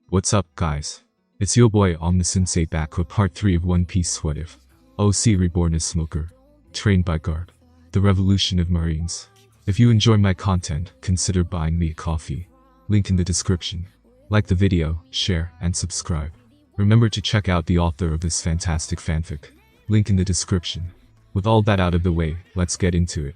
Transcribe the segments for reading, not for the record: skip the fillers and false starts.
What's up, guys? It's your boy Omnisensei back with part 3 of One Piece What If. OC Reborn as Smoker. Trained by Garp. The Revolution of Marines. If you enjoy my content, consider buying me a coffee. Link in the description. Like the video, share, and subscribe. Remember to check out the author of this fantastic fanfic. Link in the description. With all that out of the way, let's get into it.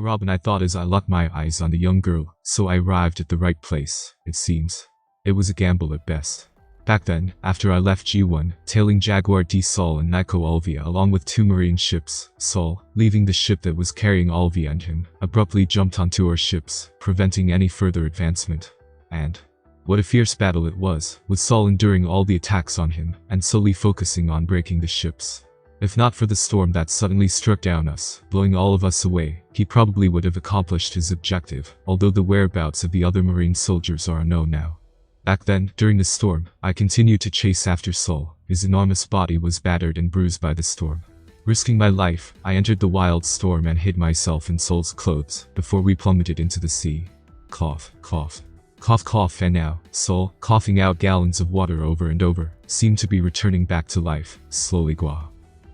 Robin, I thought as I locked my eyes on the young girl, so I arrived at the right place, it seems. It was a gamble at best. Back then, after I left G1, tailing Jaguar D Sol and Nico Olvia along with 2 marine ships, Sol, leaving the ship that was carrying Olvia and him, abruptly jumped onto our ships, preventing any further advancement. And what a fierce battle it was, with Sol enduring all the attacks on him, and solely focusing on breaking the ships. If not for the storm that suddenly struck down us, blowing all of us away, he probably would have accomplished his objective, although the whereabouts of the other marine soldiers are unknown now. Back then, during the storm, I continued to chase after Sol. His enormous body was battered and bruised by the storm. Risking my life, I entered the wild storm and hid myself in Sol's clothes, before we plummeted into the sea. Cough, cough. Cough, cough, and now, Sol, coughing out gallons of water over and over, seemed to be returning back to life, slowly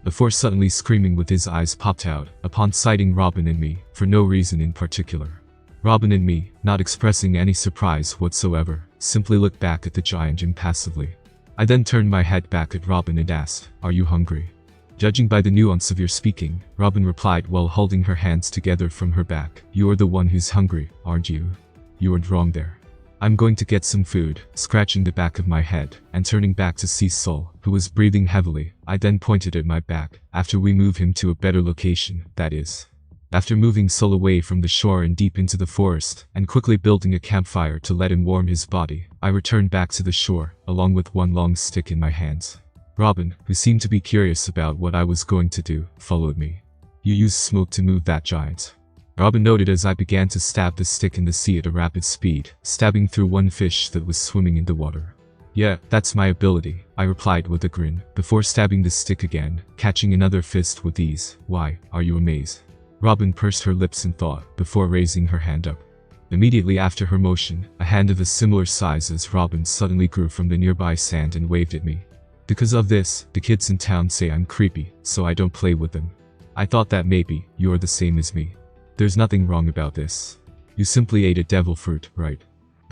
before suddenly screaming with his eyes popped out, upon sighting Robin and me, for no reason in particular. Robin and me, not expressing any surprise whatsoever, simply looked back at the giant impassively. I then turned my head back at Robin and asked, "Are you hungry?" Judging by the nuance of your speaking, Robin replied while holding her hands together from her back, "You are the one who's hungry, aren't you?" "You aren't wrong there. I'm going to get some food," scratching the back of my head, and turning back to see Sol, who was breathing heavily. I then pointed at my back, after we move him to a better location, that is. After moving Sol away from the shore and deep into the forest, and quickly building a campfire to let him warm his body, I returned back to the shore, along with one long stick in my hands. Robin, who seemed to be curious about what I was going to do, followed me. "You used smoke to move that giant," Robin noted as I began to stab the stick in the sea at a rapid speed, stabbing through one fish that was swimming in the water. "Yeah, that's my ability," I replied with a grin, before stabbing the stick again, catching another fist with ease. "Why, are you amazed?" Robin pursed her lips in thought, before raising her hand up. Immediately after her motion, a hand of a similar size as Robin's suddenly grew from the nearby sand and waved at me. Because of this, the kids in town say I'm creepy, so I don't play with them. I thought that maybe you're the same as me. There's nothing wrong about this. You simply ate a devil fruit, right?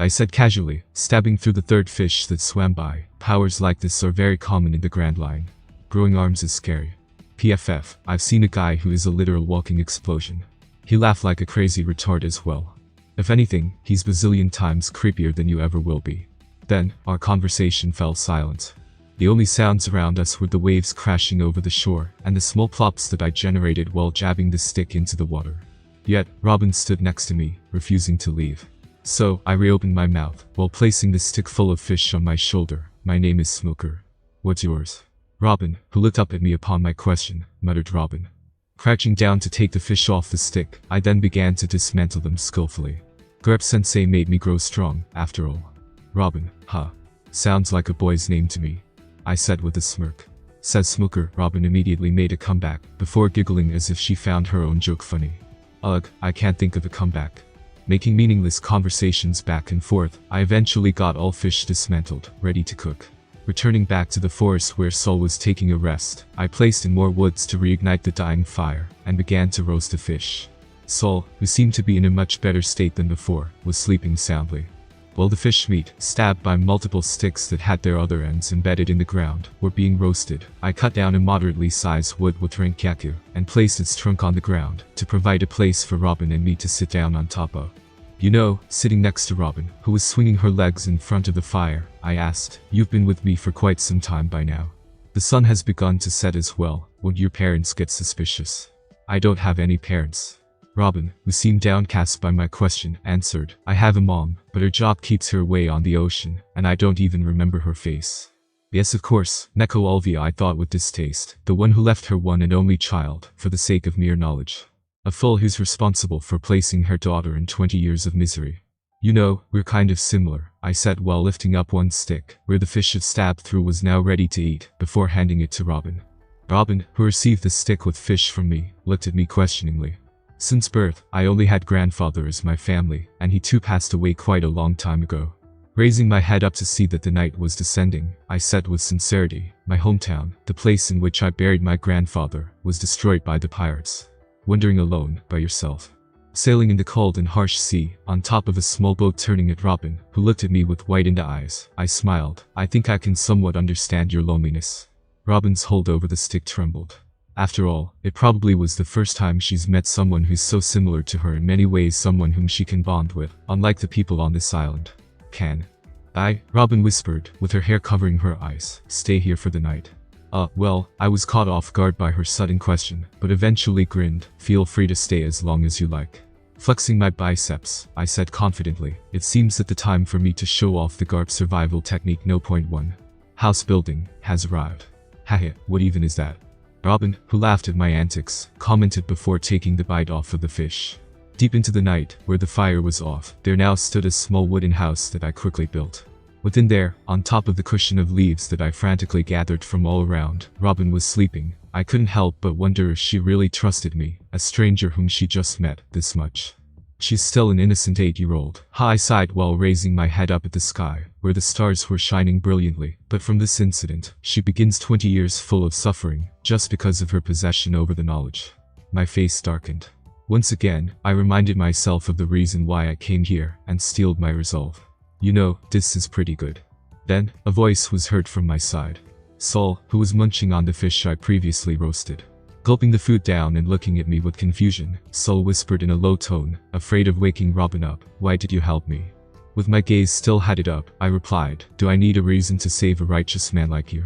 I said casually, stabbing through the third fish that swam by. Powers like this are very common in the Grand Line. Growing arms is scary. PFF, I've seen a guy who is a literal walking explosion. He laughed like a crazy retard as well. If anything, he's bazillion times creepier than you ever will be. Then, our conversation fell silent. The only sounds around us were the waves crashing over the shore, and the small plops that I generated while jabbing the stick into the water. Yet, Robin stood next to me, refusing to leave. So, I reopened my mouth, while placing the stick full of fish on my shoulder. "My name is Smoker. What's yours?" Robin, who looked up at me upon my question, muttered Robin. Crouching down to take the fish off the stick, I then began to dismantle them skillfully. Garp-sensei made me grow strong, after all. "Robin, huh? Sounds like a boy's name to me," I said with a smirk. Says Smoker. Robin immediately made a comeback, before giggling as if she found her own joke funny. Ugh, I can't think of a comeback. Making meaningless conversations back and forth, I eventually got all fish dismantled, ready to cook. Returning back to the forest where Sol was taking a rest, I placed in more woods to reignite the dying fire, and began to roast the fish. Sol, who seemed to be in a much better state than before, was sleeping soundly. While the fish meat, stabbed by multiple sticks that had their other ends embedded in the ground, were being roasted, I cut down a moderately sized wood with Renkyaku, and placed its trunk on the ground, to provide a place for Robin and me to sit down on top of. "You know," sitting next to Robin, who was swinging her legs in front of the fire, I asked, "You've been with me for quite some time by now. The sun has begun to set as well. Would your parents get suspicious?" "I don't have any parents." Robin, who seemed downcast by my question, answered, "I have a mom, but her job keeps her away on the ocean, and I don't even remember her face." "Yes, of course, Neko Olvia," I thought with distaste, "the one who left her one and only child, for the sake of mere knowledge." A fool who's responsible for placing her daughter in 20 years of misery. You know, we're kind of similar, I said while lifting up one stick, where the fish had stabbed through was now ready to eat, before handing it to Robin. Robin, who received the stick with fish from me, looked at me questioningly. Since birth, I only had grandfather as my family, and he too passed away quite a long time ago. Raising my head up to see that the night was descending, I said with sincerity, my hometown, the place in which I buried my grandfather, was destroyed by the pirates. Wandering alone, by yourself. Sailing in the cold and harsh sea, on top of a small boat. Turning at Robin, who looked at me with widened eyes, I smiled. I think I can somewhat understand your loneliness. Robin's hold over the stick trembled. After all, it probably was the first time she's met someone who's so similar to her in many ways, someone whom she can bond with, unlike the people on this island. Can I, Robin whispered, with her hair covering her eyes, stay here for the night? Well, I was caught off guard by her sudden question, but eventually grinned. Feel free to stay as long as you like. Flexing my biceps, I said confidently, it seems that the time for me to show off the Garp survival technique no. 1. House building has arrived. Haha, what even is that? Robin, who laughed at my antics, commented before taking the bite off of the fish. Deep into the night, where the fire was off, there now stood a small wooden house that I quickly built. Within there, on top of the cushion of leaves that I frantically gathered from all around, Robin was sleeping. I couldn't help but wonder if she really trusted me, a stranger whom she just met, this much. She's still an innocent 8-year-old. I sighed while raising my head up at the sky, where the stars were shining brilliantly. But from this incident, she begins 20 years full of suffering, just because of her possession over the knowledge. My face darkened. Once again, I reminded myself of the reason why I came here, and steeled my resolve. You know, this is pretty good. Then, a voice was heard from my side. Sol, who was munching on the fish I previously roasted. Gulping the food down and looking at me with confusion, Sol whispered in a low tone, afraid of waking Robin up, why did you help me? With my gaze still headed up, I replied, do I need a reason to save a righteous man like you?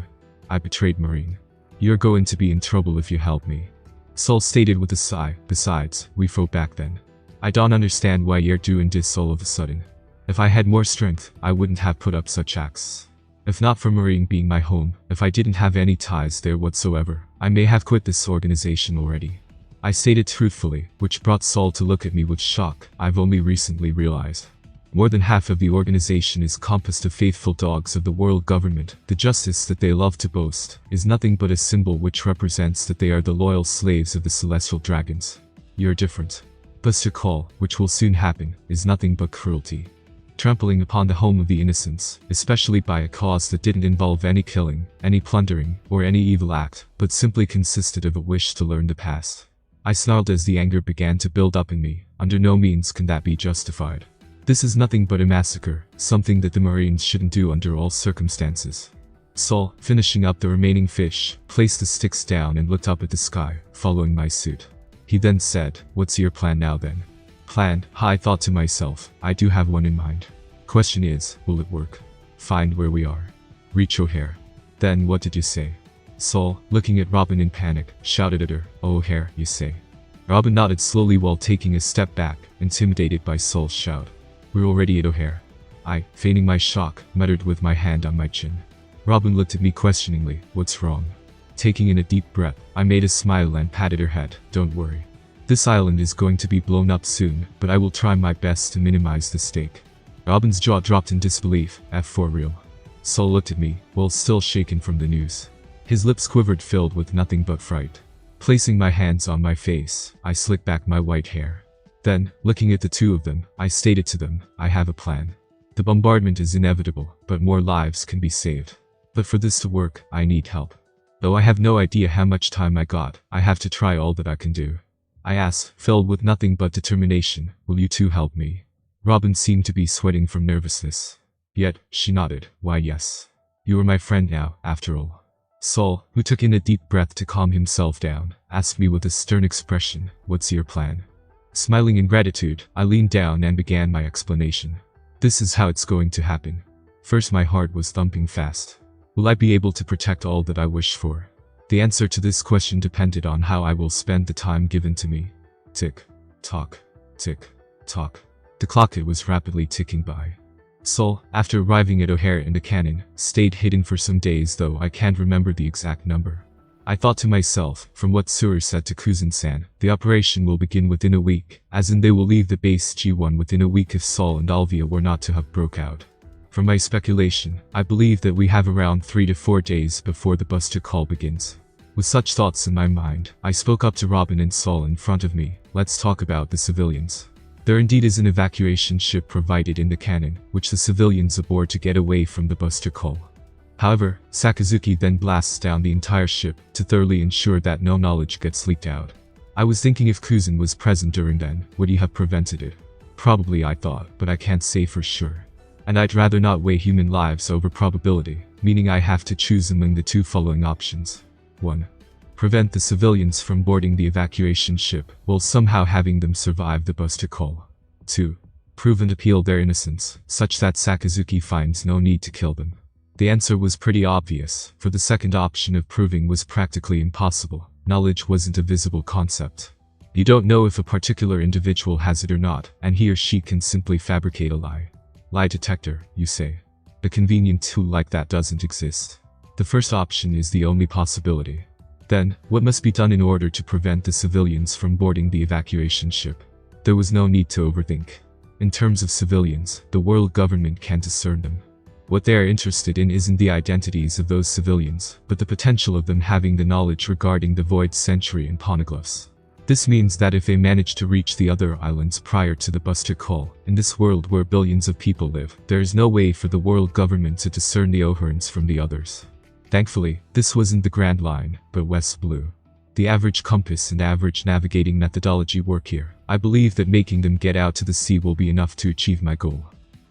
I betrayed Marine. You're going to be in trouble if you help me. Sol stated with a sigh, besides, we fought back then. I don't understand why you're doing this all of a sudden. If I had more strength, I wouldn't have put up such acts. If not for Marine being my home, if I didn't have any ties there whatsoever, I may have quit this organization already. I stated truthfully, which brought Sol to look at me with shock. I've only recently realized. More than half of the organization is composed of faithful dogs of the world government. The justice that they love to boast is nothing but a symbol which represents that they are the loyal slaves of the celestial dragons. You're different. Thus your call, which will soon happen, is nothing but cruelty. Trampling upon the home of the innocents, especially by a cause that didn't involve any killing, any plundering, or any evil act, but simply consisted of a wish to learn the past. I snarled as the anger began to build up in me. Under no means can that be justified. This is nothing but a massacre, something that the Marines shouldn't do under all circumstances. Sol, finishing up the remaining fish, placed the sticks down and looked up at the sky, following my suit. He then said, what's your plan now then? Plan, I thought to myself, I do have one in mind. Question is, will it work? Find where we are. Reach O'Hare. Then what did you say? Sol, looking at Robin in panic, shouted at her, oh O'Hare, you say. Robin nodded slowly while taking a step back, intimidated by Sol's shout. We're already at O'Hare. I, feigning my shock, muttered with my hand on my chin. Robin looked at me questioningly, what's wrong? Taking in a deep breath, I made a smile and patted her head, don't worry. This island is going to be blown up soon, but I will try my best to minimize the stake. Robin's jaw dropped in disbelief, for real. Sol looked at me, while still shaken from the news. His lips quivered, filled with nothing but fright. Placing my hands on my face, I slicked back my white hair. Then, looking at the two of them, I stated to them, I have a plan. The bombardment is inevitable, but more lives can be saved. But for this to work, I need help. Though I have no idea how much time I got, I have to try all that I can do. I asked, filled with nothing but determination, will you two help me? Robin seemed to be sweating from nervousness. Yet, she nodded, why yes. You are my friend now, after all. Sol, who took in a deep breath to calm himself down, asked me with a stern expression, what's your plan? Smiling in gratitude, I leaned down and began my explanation. This is how it's going to happen. First, my heart was thumping fast. Will I be able to protect all that I wish for? The answer to this question depended on how I will spend the time given to me. Tick, tock, tick, tock. The clock, it was rapidly ticking by. Sol, after arriving at O'Hare in the cannon, stayed hidden for some days, though I can't remember the exact number. I thought to myself, from what Suru said to Kuzan-san, the operation will begin within a week, as in they will leave the base G1 within a week if Sol and Alvia were not to have broke out. From my speculation, I believe that we have around 3 to 4 days before the buster call begins. With such thoughts in my mind, I spoke up to Robin and Sol in front of me. Let's talk about the civilians. There indeed is an evacuation ship provided in the cannon, which the civilians aboard to get away from the buster call. However, Sakazuki then blasts down the entire ship to thoroughly ensure that no knowledge gets leaked out. I was thinking if Kuzan was present during then, would he have prevented it? Probably, I thought, but I can't say for sure. And I'd rather not weigh human lives over probability, meaning I have to choose among the two following options. 1. Prevent the civilians from boarding the evacuation ship, while somehow having them survive the buster call. 2. Prove and appeal their innocence, such that Sakazuki finds no need to kill them. The answer was pretty obvious, for the second option of proving was practically impossible. Knowledge wasn't a visible concept. You don't know if a particular individual has it or not, and he or she can simply fabricate a lie. Lie detector, you say. A convenient tool like that doesn't exist. The first option is the only possibility. Then, what must be done in order to prevent the civilians from boarding the evacuation ship? There was no need to overthink. In terms of civilians, the world government can discern them. What they are interested in isn't the identities of those civilians, but the potential of them having the knowledge regarding the Void Century and Poneglyphs. This means that if they manage to reach the other islands prior to the buster call, in this world where billions of people live, there is no way for the world government to discern the Ohurans from the others. Thankfully, this wasn't the Grand Line, but West Blue. The average compass and average navigating methodology work here. I believe that making them get out to the sea will be enough to achieve my goal.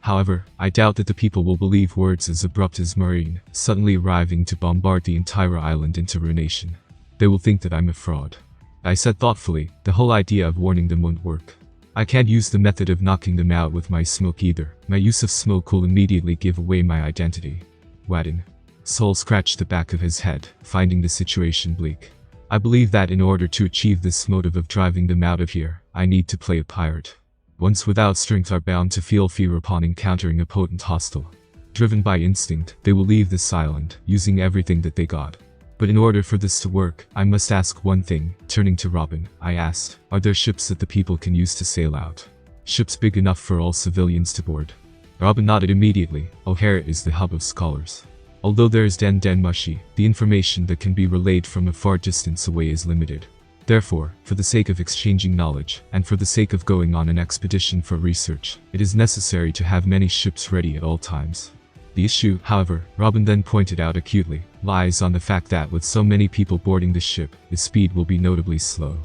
However, I doubt that the people will believe words as abrupt as Marine, suddenly arriving to bombard the entire island into ruination. They will think that I'm a fraud. I said thoughtfully, the whole idea of warning them won't work. I can't use the method of knocking them out with my smoke either. My use of smoke will immediately give away my identity. Wadden. Sol scratched the back of his head, finding the situation bleak. I believe that in order to achieve this motive of driving them out of here, I need to play a pirate. Ones without strength are bound to feel fear upon encountering a potent hostile. Driven by instinct, they will leave this island, using everything that they got. But in order for this to work, I must ask one thing. Turning to Robin, I asked, are there ships that the people can use to sail out? Ships big enough for all civilians to board? Robin nodded immediately. O'Hara is the hub of scholars. Although there is Den Den Mushi, the information that can be relayed from a far distance away is limited. Therefore, for the sake of exchanging knowledge, and for the sake of going on an expedition for research, it is necessary to have many ships ready at all times. The issue, however, Robin then pointed out acutely, lies on the fact that with so many people boarding the ship, its speed will be notably slow.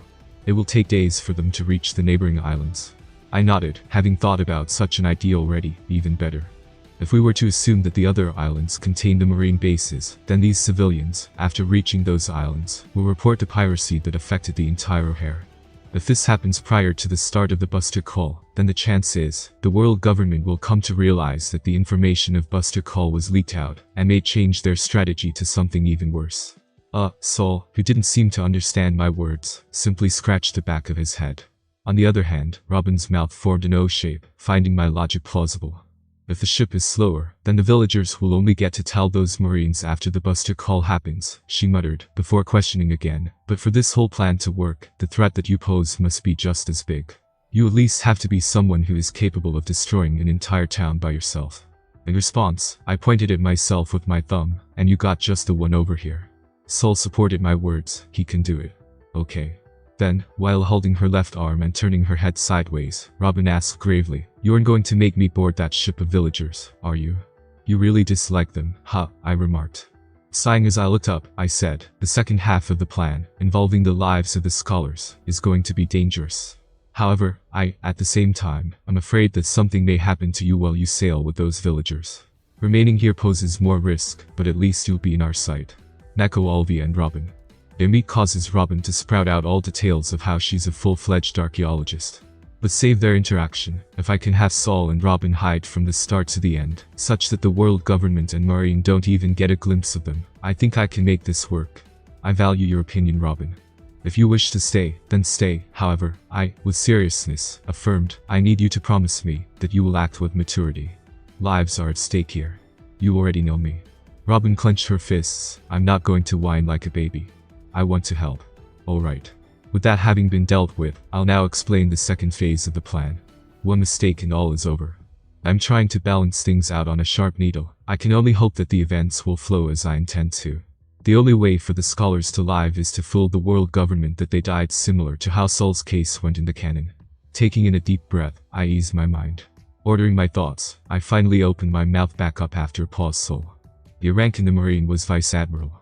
It will take days for them to reach the neighboring islands. I nodded, having thought about such an idea already. Even better. If we were to assume that the other islands contain the marine bases, then these civilians, after reaching those islands, will report the piracy that affected the entire O'Hare. If this happens prior to the start of the buster call, then the chance is, the world government will come to realize that the information of buster call was leaked out, and may change their strategy to something even worse. Sol, who didn't seem to understand my words, simply scratched the back of his head. On the other hand, Robin's mouth formed an O shape, finding my logic plausible. If the ship is slower, then the villagers will only get to tell those marines after the buster call happens, she muttered, before questioning again. But for this whole plan to work, the threat that you pose must be just as big. You at least have to be someone who is capable of destroying an entire town by yourself. In response, I pointed at myself with my thumb, and you got just the one over here. Sol supported my words. He can do it. Okay. Then, while holding her left arm and turning her head sideways, Robin asked gravely, "You aren't going to make me board that ship of villagers, are you? You really dislike them, huh?" I remarked. Sighing as I looked up, I said, "The second half of the plan, involving the lives of the scholars, is going to be dangerous. However, at the same time, I'm afraid that something may happen to you while you sail with those villagers. Remaining here poses more risk, but at least you'll be in our sight." Neko, Alvia and Robin. Their meet causes Robin to sprout out all details of how she's a full-fledged archaeologist. But save their interaction, if I can have Sol and Robin hide from the start to the end, such that the world government and Marine don't even get a glimpse of them, I think I can make this work. I value your opinion, Robin. If you wish to stay, then stay. However, I, with seriousness, affirmed, I need you to promise me that you will act with maturity. Lives are at stake here. You already know me. Robin clenched her fists. I'm not going to whine like a baby. I want to help. Alright. With that having been dealt with, I'll now explain the second phase of the plan. One mistake and all is over. I'm trying to balance things out on a sharp needle. I can only hope that the events will flow as I intend to. The only way for the scholars to live is to fool the world government that they died, similar to how Sol's case went in the canon. Taking in a deep breath, I ease my mind. Ordering my thoughts, I finally opened my mouth back up after a pause. Sol. Your rank in the Marine was Vice Admiral.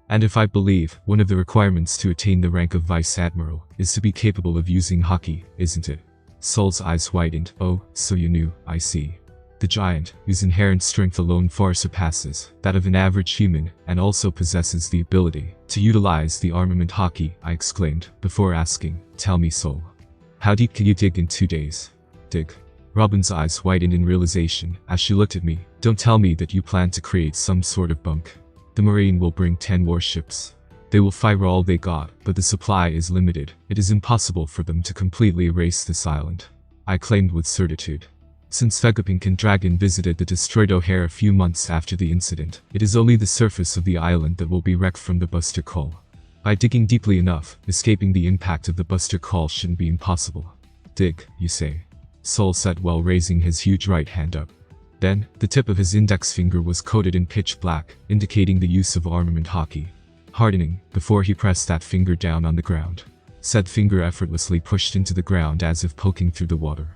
And if I believe, one of the requirements to attain the rank of Vice Admiral is to be capable of using hockey, isn't it? Sol's eyes widened. Oh, so you knew, I see. The giant, whose inherent strength alone far surpasses that of an average human, and also possesses the ability to utilize the armament hockey, I exclaimed, before asking, tell me, Sol. How deep can you dig in 2 days? Dig. Robin's eyes widened in realization as she looked at me. Don't tell me that you plan to create some sort of bunk. The Marine will bring 10 warships. They will fire all they got, but the supply is limited. It is impossible for them to completely erase this island, I claimed with certitude. Since Vegapunk and Dragon visited the destroyed O'Hare a few months after the incident, it is only the surface of the island that will be wrecked from the Buster Call. By digging deeply enough, escaping the impact of the Buster Call shouldn't be impossible. Dig, you say? Sol said while raising his huge right hand up. Then, the tip of his index finger was coated in pitch black, indicating the use of armament hockey. Hardening, before he pressed that finger down on the ground. Said finger effortlessly pushed into the ground as if poking through the water.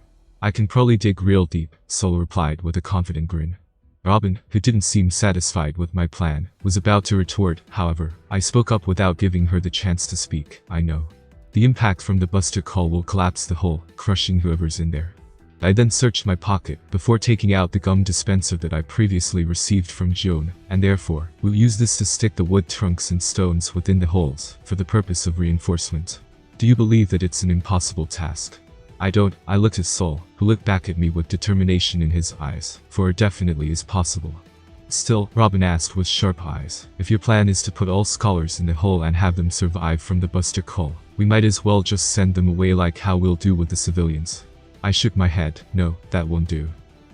I can probably dig real deep, Sol replied with a confident grin. Robin, who didn't seem satisfied with my plan, was about to retort. However, I spoke up without giving her the chance to speak. I know. The impact from the Buster Call will collapse the hull, crushing whoever's in there. I then searched my pocket before taking out the gum dispenser that I previously received from Joan, and therefore, we'll use this to stick the wood trunks and stones within the holes, for the purpose of reinforcement. Do you believe that it's an impossible task? I don't. I looked at Sol, who looked back at me with determination in his eyes, for it definitely is possible. Still, Robin asked with sharp eyes, if your plan is to put all scholars in the hole and have them survive from the Buster Call, we might as well just send them away like how we'll do with the civilians. I shook my head. No, that won't do.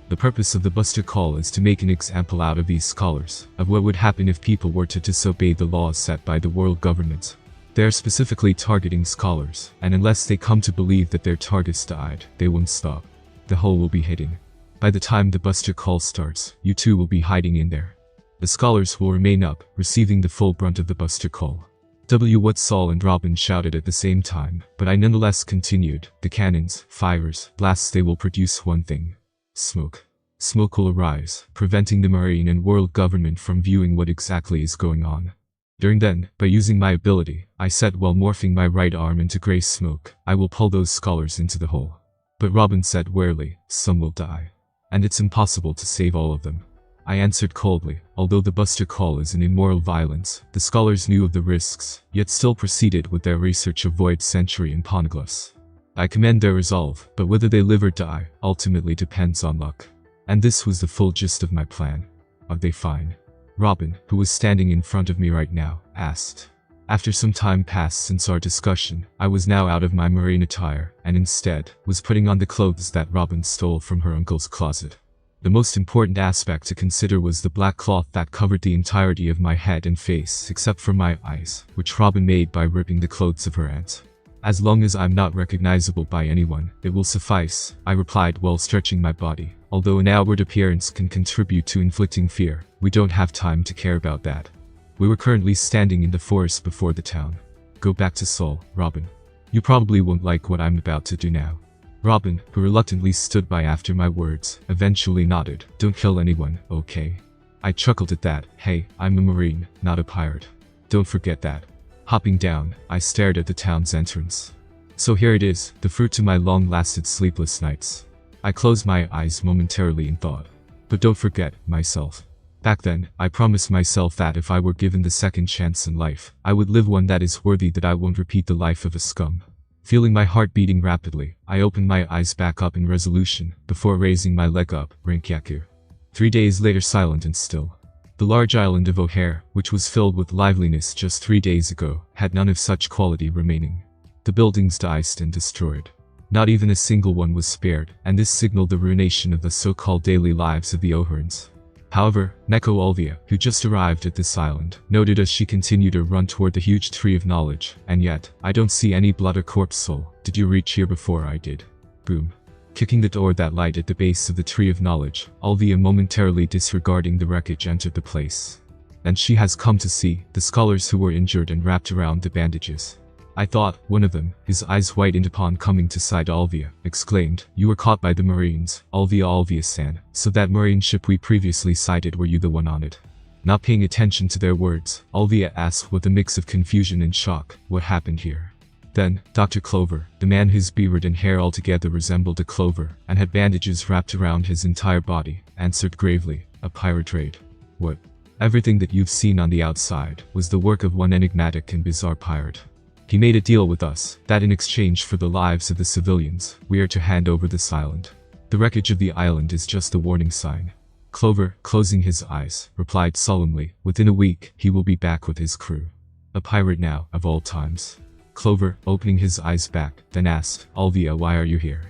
The purpose of the Buster Call is to make an example out of these scholars, of what would happen if people were to disobey the laws set by the world government. They are specifically targeting scholars, and unless they come to believe that their targets died, they won't stop. The hole will be hidden. By the time the Buster Call starts, you two will be hiding in there. The scholars will remain up, receiving the full brunt of the Buster Call. What Sol and Robin shouted at the same time, but I nonetheless continued. The cannons, fires, blasts, they will produce one thing. Smoke. Smoke will arise, preventing the Marine and world government from viewing what exactly is going on. During then, by using my ability, I said while morphing my right arm into gray smoke, I will pull those scholars into the hole. But Robin said warily, some will die. And it's impossible to save all of them. I answered coldly. Although the Buster Call is an immoral violence, the scholars knew of the risks, yet still proceeded with their research of Void Century and Poneglyphs. I commend their resolve, but whether they live or die, ultimately depends on luck. And this was the full gist of my plan. Are they fine? Robin, who was standing in front of me right now, asked. After some time passed since our discussion, I was now out of my marine attire, and instead, was putting on the clothes that Robin stole from her uncle's closet. The most important aspect to consider was the black cloth that covered the entirety of my head and face except for my eyes, which Robin made by ripping the clothes of her aunt. As long as I'm not recognizable by anyone, it will suffice, I replied while stretching my body. Although an outward appearance can contribute to inflicting fear, we don't have time to care about that. We were currently standing in the forest before the town. Go back to Sol, Robin. You probably won't like what I'm about to do now. Robin, who reluctantly stood by after my words, eventually nodded. Don't kill anyone, okay? I chuckled at that. Hey, I'm a Marine, not a pirate. Don't forget that. Hopping down, I stared at the town's entrance. So here it is, the fruit to my long-lasted sleepless nights. I closed my eyes momentarily in thought. But don't forget, myself. Back then, I promised myself that if I were given the second chance in life, I would live one that is worthy, that I won't repeat the life of a scum. Feeling my heart beating rapidly, I opened my eyes back up in resolution, before raising my leg up, Rinkyaku. 3 days later, silent and still. The large island of O'Hare, which was filled with liveliness just 3 days ago, had none of such quality remaining. The buildings diced and destroyed. Not even a single one was spared, and this signaled the ruination of the so-called daily lives of the O'Harans. However, Neko Olvia, who just arrived at this island, noted as she continued to run toward the huge tree of knowledge, and yet, I don't see any blood or corpse soul. Did you reach here before I did? Boom. Kicking the door that light at the base of the tree of knowledge, Olvia momentarily disregarding the wreckage entered the place. And she has come to see the scholars who were injured and wrapped around the bandages. I thought, one of them, his eyes whitened upon coming to sight Olvia, exclaimed, "You were caught by the Marines, Olvia-san, so that Marine ship we previously sighted, were you the one on it?" Not paying attention to their words, Olvia asked with a mix of confusion and shock, "What happened here?" Then, Dr. Clover, the man whose beard and hair altogether resembled a clover, and had bandages wrapped around his entire body, answered gravely, "A pirate raid." "What? Everything that you've seen on the outside was the work of one enigmatic and bizarre pirate. He made a deal with us, that in exchange for the lives of the civilians, we are to hand over this island. The wreckage of the island is just a warning sign." Clover, closing his eyes, replied solemnly, "Within a week, he will be back with his crew." A pirate now, of all times. Clover, opening his eyes back, then asked, "Olvia, why are you here?"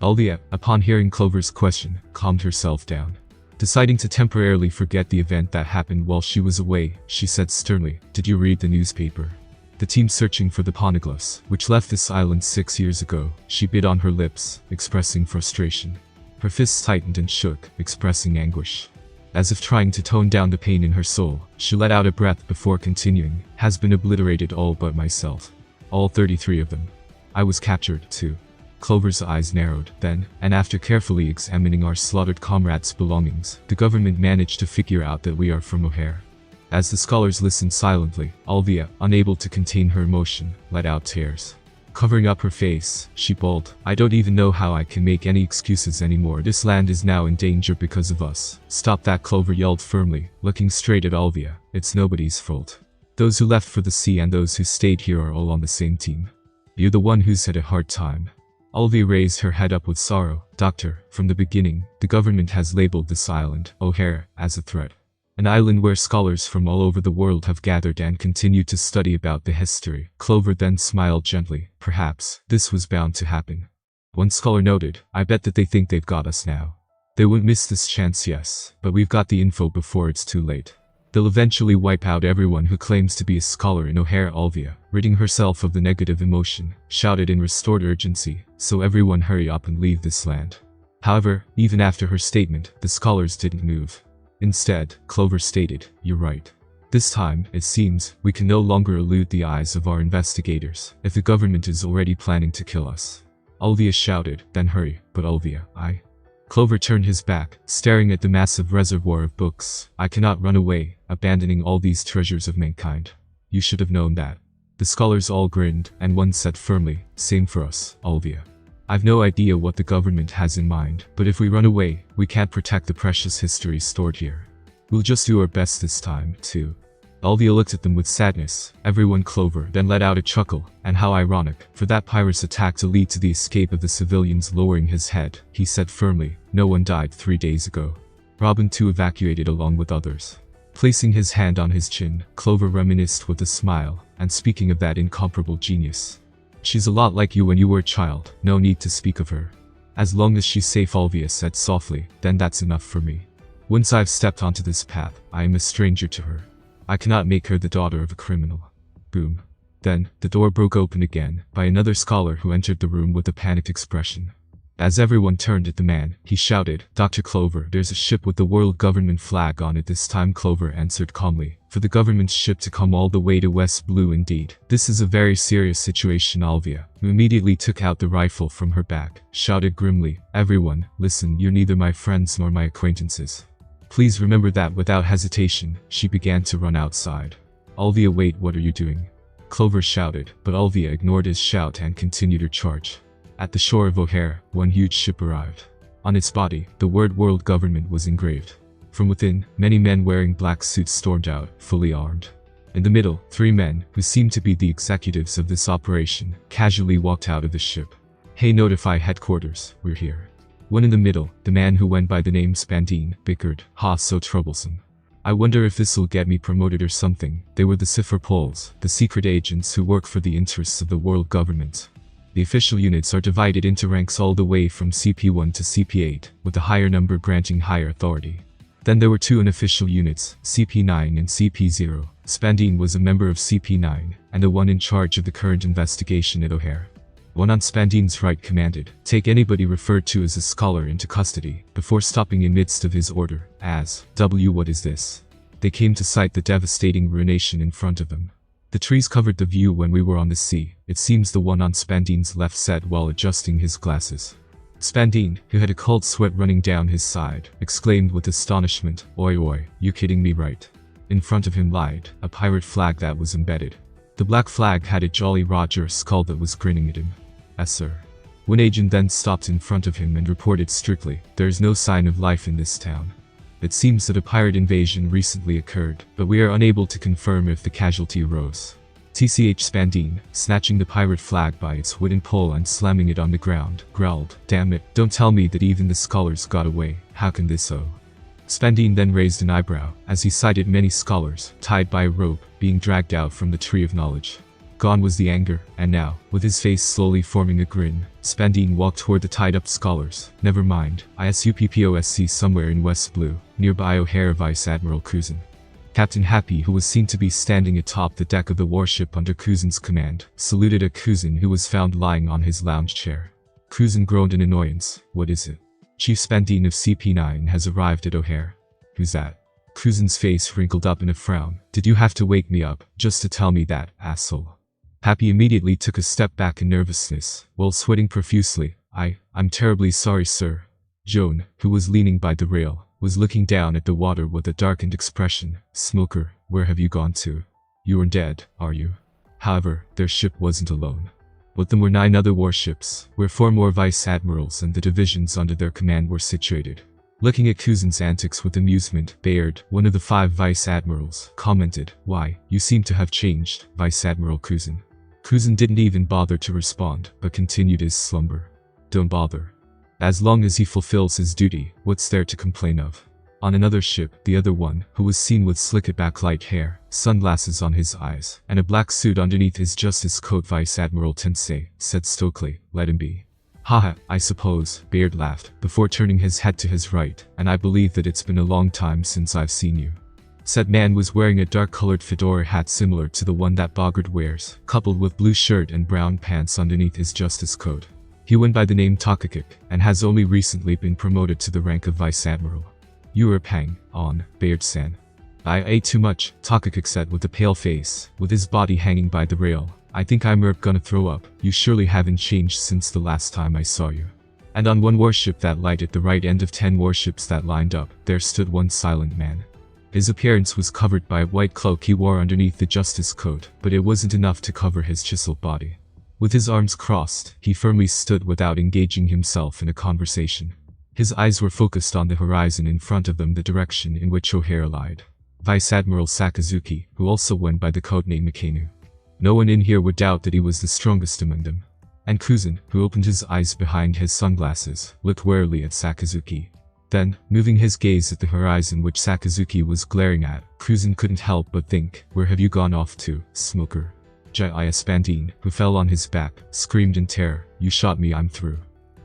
Olvia, upon hearing Clover's question, calmed herself down. Deciding to temporarily forget the event that happened while she was away, she said sternly, "Did you read the newspaper? The team searching for the poneglyphs, which left this island 6 years ago." She bit on her lips, expressing frustration. Her fists tightened and shook, expressing anguish. As if trying to tone down the pain in her soul, she let out a breath before continuing, "Has been obliterated all but myself. All 33 of them. I was captured, too." Clover's eyes narrowed, then, and after carefully examining our slaughtered comrades' belongings, the government managed to figure out that we are from O'Hare. As the scholars listened silently, Olvia, unable to contain her emotion, let out tears. Covering up her face, she bawled, "I don't even know how I can make any excuses anymore. This land is now in danger because of us." "Stop that," Clover yelled firmly, looking straight at Olvia. "It's nobody's fault. Those who left for the sea and those who stayed here are all on the same team. You're the one who's had a hard time." Olvia raised her head up with sorrow. "Doctor, from the beginning, the government has labeled this island, O'Hare, as a threat. An island where scholars from all over the world have gathered and continue to study about the history." Clover then smiled gently. "Perhaps, this was bound to happen." One scholar noted, "I bet that they think they've got us now. They wouldn't miss this chance, yes, but we've got the info before it's too late. They'll eventually wipe out everyone who claims to be a scholar in O'Hare." Olvia, ridding herself of the negative emotion, shouted in restored urgency, "So everyone hurry up and leave this land." However, even after her statement, the scholars didn't move. Instead, Clover stated, "You're right. This time, it seems, we can no longer elude the eyes of our investigators, if the government is already planning to kill us." Olvia shouted, "Then hurry." "But Olvia, I..." Clover turned his back, staring at the massive reservoir of books. "I cannot run away, abandoning all these treasures of mankind. You should have known that." The scholars all grinned, and one said firmly, "Same for us, Olvia. I've no idea what the government has in mind, but if we run away, we can't protect the precious history stored here. We'll just do our best this time, too." Olvia looked at them with sadness. Everyone Clover then let out a chuckle, and how ironic, for that pirate's attack to lead to the escape of the civilians. Lowering his head, he said firmly, "No one died 3 days ago. Robin too evacuated along with others." Placing his hand on his chin, Clover reminisced with a smile, "And speaking of that incomparable genius, she's a lot like you when you were a child. No need to speak of her. As long as she's safe," Olvia said softly, "then that's enough for me. Once I've stepped onto this path, I am a stranger to her. I cannot make her the daughter of a criminal." Boom. Then, the door broke open again, by another scholar who entered the room with a panicked expression. As everyone turned at the man, he shouted, "Dr. Clover, there's a ship with the world government flag on it this time." Clover answered calmly, "For the government's ship to come all the way to West Blue indeed. This is a very serious situation." Olvia, who immediately took out the rifle from her back, shouted grimly, "Everyone, listen, you're neither my friends nor my acquaintances. Please remember that." Without hesitation, she began to run outside. "Olvia, wait, what are you doing?" Clover shouted, but Olvia ignored his shout and continued her charge. At the shore of O'Hare, one huge ship arrived. On its body, the word "World Government" was engraved. From within, many men wearing black suits stormed out, fully armed. In the middle, 3 men, who seemed to be the executives of this operation, casually walked out of the ship. "Hey, notify headquarters, we're here." One in the middle, the man who went by the name Spandine, bickered, "Ha, so troublesome. I wonder if this'll get me promoted or something." They were the Cipher Poles, the secret agents who work for the interests of the world government. The official units are divided into ranks all the way from CP1 to CP8, with the higher number granting higher authority. Then there were two unofficial units, CP9 and CP0. Spandine was a member of CP9, and the one in charge of the current investigation at O'Hare. One on Spandine's right commanded, "Take anybody referred to as a scholar into custody," before stopping in midst of his order, as, What is this?" They came to sight the devastating ruination in front of them. The trees covered the view when we were on the sea, it seems the one on Spandine's left said while adjusting his glasses. Spandine, who had a cold sweat running down his side, exclaimed with astonishment, "Oi oi, you kidding me right?" In front of him lied a pirate flag that was embedded. The black flag had a Jolly Roger skull that was grinning at him. "Yes, sir." One agent then stopped in front of him and reported strictly, "There is no sign of life in this town. It seems that a pirate invasion recently occurred, but we are unable to confirm if the casualty arose." TCH Spandine, snatching the pirate flag by its wooden pole and slamming it on the ground, growled, "Damn it, don't tell me that even the scholars got away. How can this so?" Spandine then raised an eyebrow, as he sighted many scholars, tied by a rope, being dragged out from the Tree of Knowledge. Gone was the anger, and now, with his face slowly forming a grin, Spandine walked toward the tied-up scholars. "Never mind, ISUPPOSC somewhere in West Blue, nearby O'Hare Vice Admiral Kuzin." Captain Happy, who was seen to be standing atop the deck of the warship under Kuzin's command, saluted a Kuzin who was found lying on his lounge chair. Kuzin groaned in annoyance. "What is it?" "Chief Spandine of CP9 has arrived at O'Hare." "Who's that?" Kuzin's face wrinkled up in a frown. "Did you have to wake me up, just to tell me that, asshole?" Happy immediately took a step back in nervousness, while sweating profusely. I'm terribly sorry, sir." Joan, who was leaning by the rail, was looking down at the water with a darkened expression. "Smoker, where have you gone to? You aren't dead, are you?" However, their ship wasn't alone. With them were 9 other warships, where 4 more vice admirals and the divisions under their command were situated. Looking at Kuzin's antics with amusement, Bayard, one of the 5 vice admirals, commented, "Why, you seem to have changed, Vice Admiral Kuzin." Kuzin didn't even bother to respond, but continued his slumber. "Don't bother. As long as he fulfills his duty, what's there to complain of?" On another ship, the other one, who was seen with slicked-back light hair, sunglasses on his eyes, and a black suit underneath his justice coat, Vice Admiral Tensei, said stokely, "Let him be." "Haha, I suppose," Bayard laughed, before turning his head to his right, "and I believe that it's been a long time since I've seen you." Said man was wearing a dark-colored fedora hat similar to the one that Bogart wears, coupled with blue shirt and brown pants underneath his justice coat. He went by the name Takakik, and has only recently been promoted to the rank of Vice Admiral. "You are pang on, Bayard-san." "I ate too much," Takakik said with a pale face, with his body hanging by the rail. "I think I'm gonna throw up. You surely haven't changed since the last time I saw you." And on one warship that lied at the right end of 10 warships that lined up, there stood one silent man. His appearance was covered by a white cloak he wore underneath the justice coat, but it wasn't enough to cover his chiseled body. With his arms crossed, he firmly stood without engaging himself in a conversation. His eyes were focused on the horizon in front of them, the direction in which O'Hare lied. Vice Admiral Sakazuki, who also went by the codename Mikenu. No one in here would doubt that he was the strongest among them. And Kuzin, who opened his eyes behind his sunglasses, looked warily at Sakazuki. Then, moving his gaze at the horizon which Sakazuki was glaring at, Kuzin couldn't help but think, "Where have you gone off to, smoker?" Jaya Spandine, who fell on his back, screamed in terror, "You shot me, I'm through.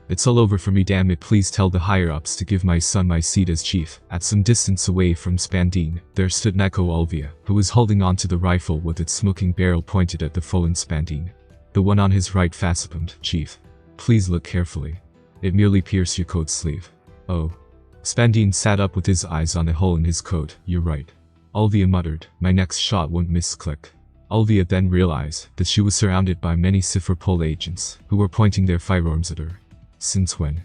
It's all over for me, damn it, please tell the higher-ups to give my son my seat as chief." At some distance away from Spandine, there stood Neko Olvia, who was holding onto the rifle with its smoking barrel pointed at the fallen Spandine. The one on his right facepalmed, "Chief, please look carefully. It merely pierced your coat sleeve." "Oh." Spandine sat up with his eyes on the hole in his coat. "You're right." Olvia muttered, "My next shot won't miss." Click. Olvia then realized that she was surrounded by many Cipher-Pol agents, who were pointing their firearms at her. "Since when?"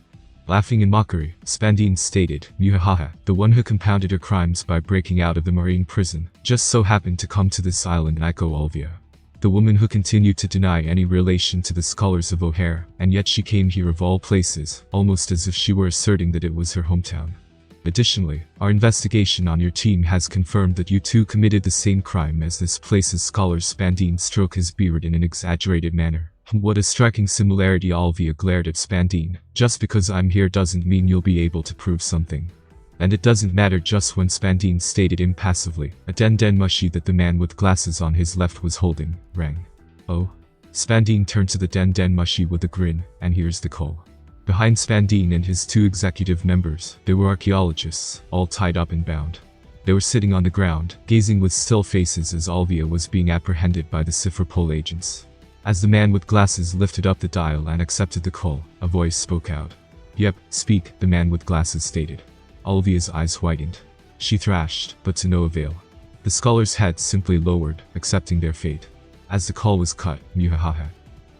Laughing in mockery, Spandine stated, "Muhahaha, the one who compounded her crimes by breaking out of the marine prison, just so happened to come to this island." Echo Olvia. The woman who continued to deny any relation to the scholars of O'Hare, and yet she came here of all places, almost as if she were asserting that it was her hometown. "Additionally, our investigation on your team has confirmed that you two committed the same crime as this place's scholars." Spandine stroked his beard in an exaggerated manner. "What a striking similarity." Olvia glared at Spandine. "Just because I'm here doesn't mean you'll be able to prove something. And it doesn't matter." Just when Spandine stated impassively, a den mushi that the man with glasses on his left was holding, rang. "Oh?" Spandine turned to the den mushi with a grin, "And here's the call." Behind Spandine and his 2 executive members, there were archaeologists, all tied up and bound. They were sitting on the ground, gazing with still faces as Olvia was being apprehended by the Cipherpol agents. As the man with glasses lifted up the dial and accepted the call, a voice spoke out. "Yep, speak," the man with glasses stated. Olvia's eyes whitened. She thrashed, but to no avail. The scholar's head simply lowered, accepting their fate. As the call was cut, Muhahaha.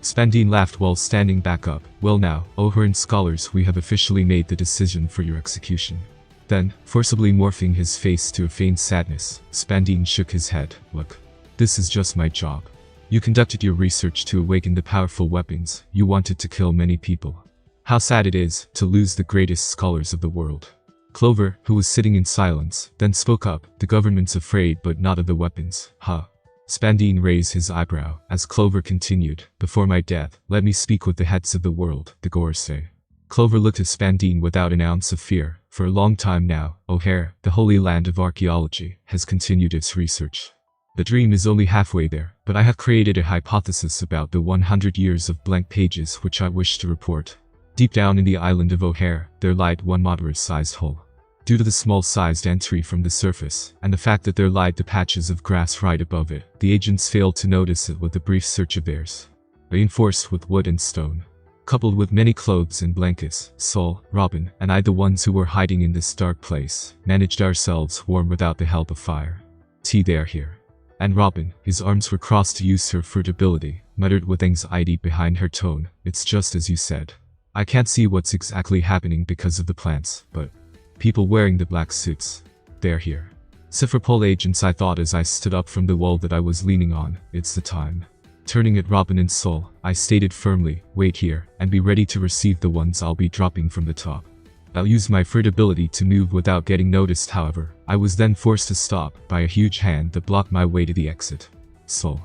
Spandine laughed while standing back up. "Well now, O'Hearn scholars, we have officially made the decision for your execution." Then, forcibly morphing his face to a feigned sadness, Spandine shook his head. "Look, this is just my job. You conducted your research to awaken the powerful weapons. You wanted to kill many people. How sad it is to lose the greatest scholars of the world." Clover, who was sitting in silence, then spoke up. "The government's afraid but not of the weapons, huh?" Spandine raised his eyebrow, as Clover continued. "Before my death, let me speak with the heads of the world," the Gorse. Clover looked at Spandine without an ounce of fear. "For a long time now, O'Hare, the holy land of archaeology, has continued its research. The dream is only halfway there, but I have created a hypothesis about the 100 years of blank pages which I wish to report. Deep down in the island of O'Hare, there lied one moderate-sized hole. Due to the small-sized entry from the surface, and the fact that there lied the patches of grass right above it, the agents failed to notice it with a brief search of theirs. Reinforced with wood and stone. Coupled with many clothes and blankets, Sol, Robin, and I, the ones who were hiding in this dark place, managed ourselves warm without the help of fire. They are here." And Robin, his arms were crossed to use her fruitability, muttered with anxiety behind her tone. "It's just as you said. I can't see what's exactly happening because of the plants, but people wearing the black suits, they're here. Cipherpol agents, I thought as I stood up from the wall that I was leaning on. It's the time." Turning at Robin and Sol, I stated firmly, "Wait here, and be ready to receive the ones I'll be dropping from the top." I'll use my fruitability to move without getting noticed. However, I was then forced to stop by a huge hand that blocked my way to the exit. "Sol."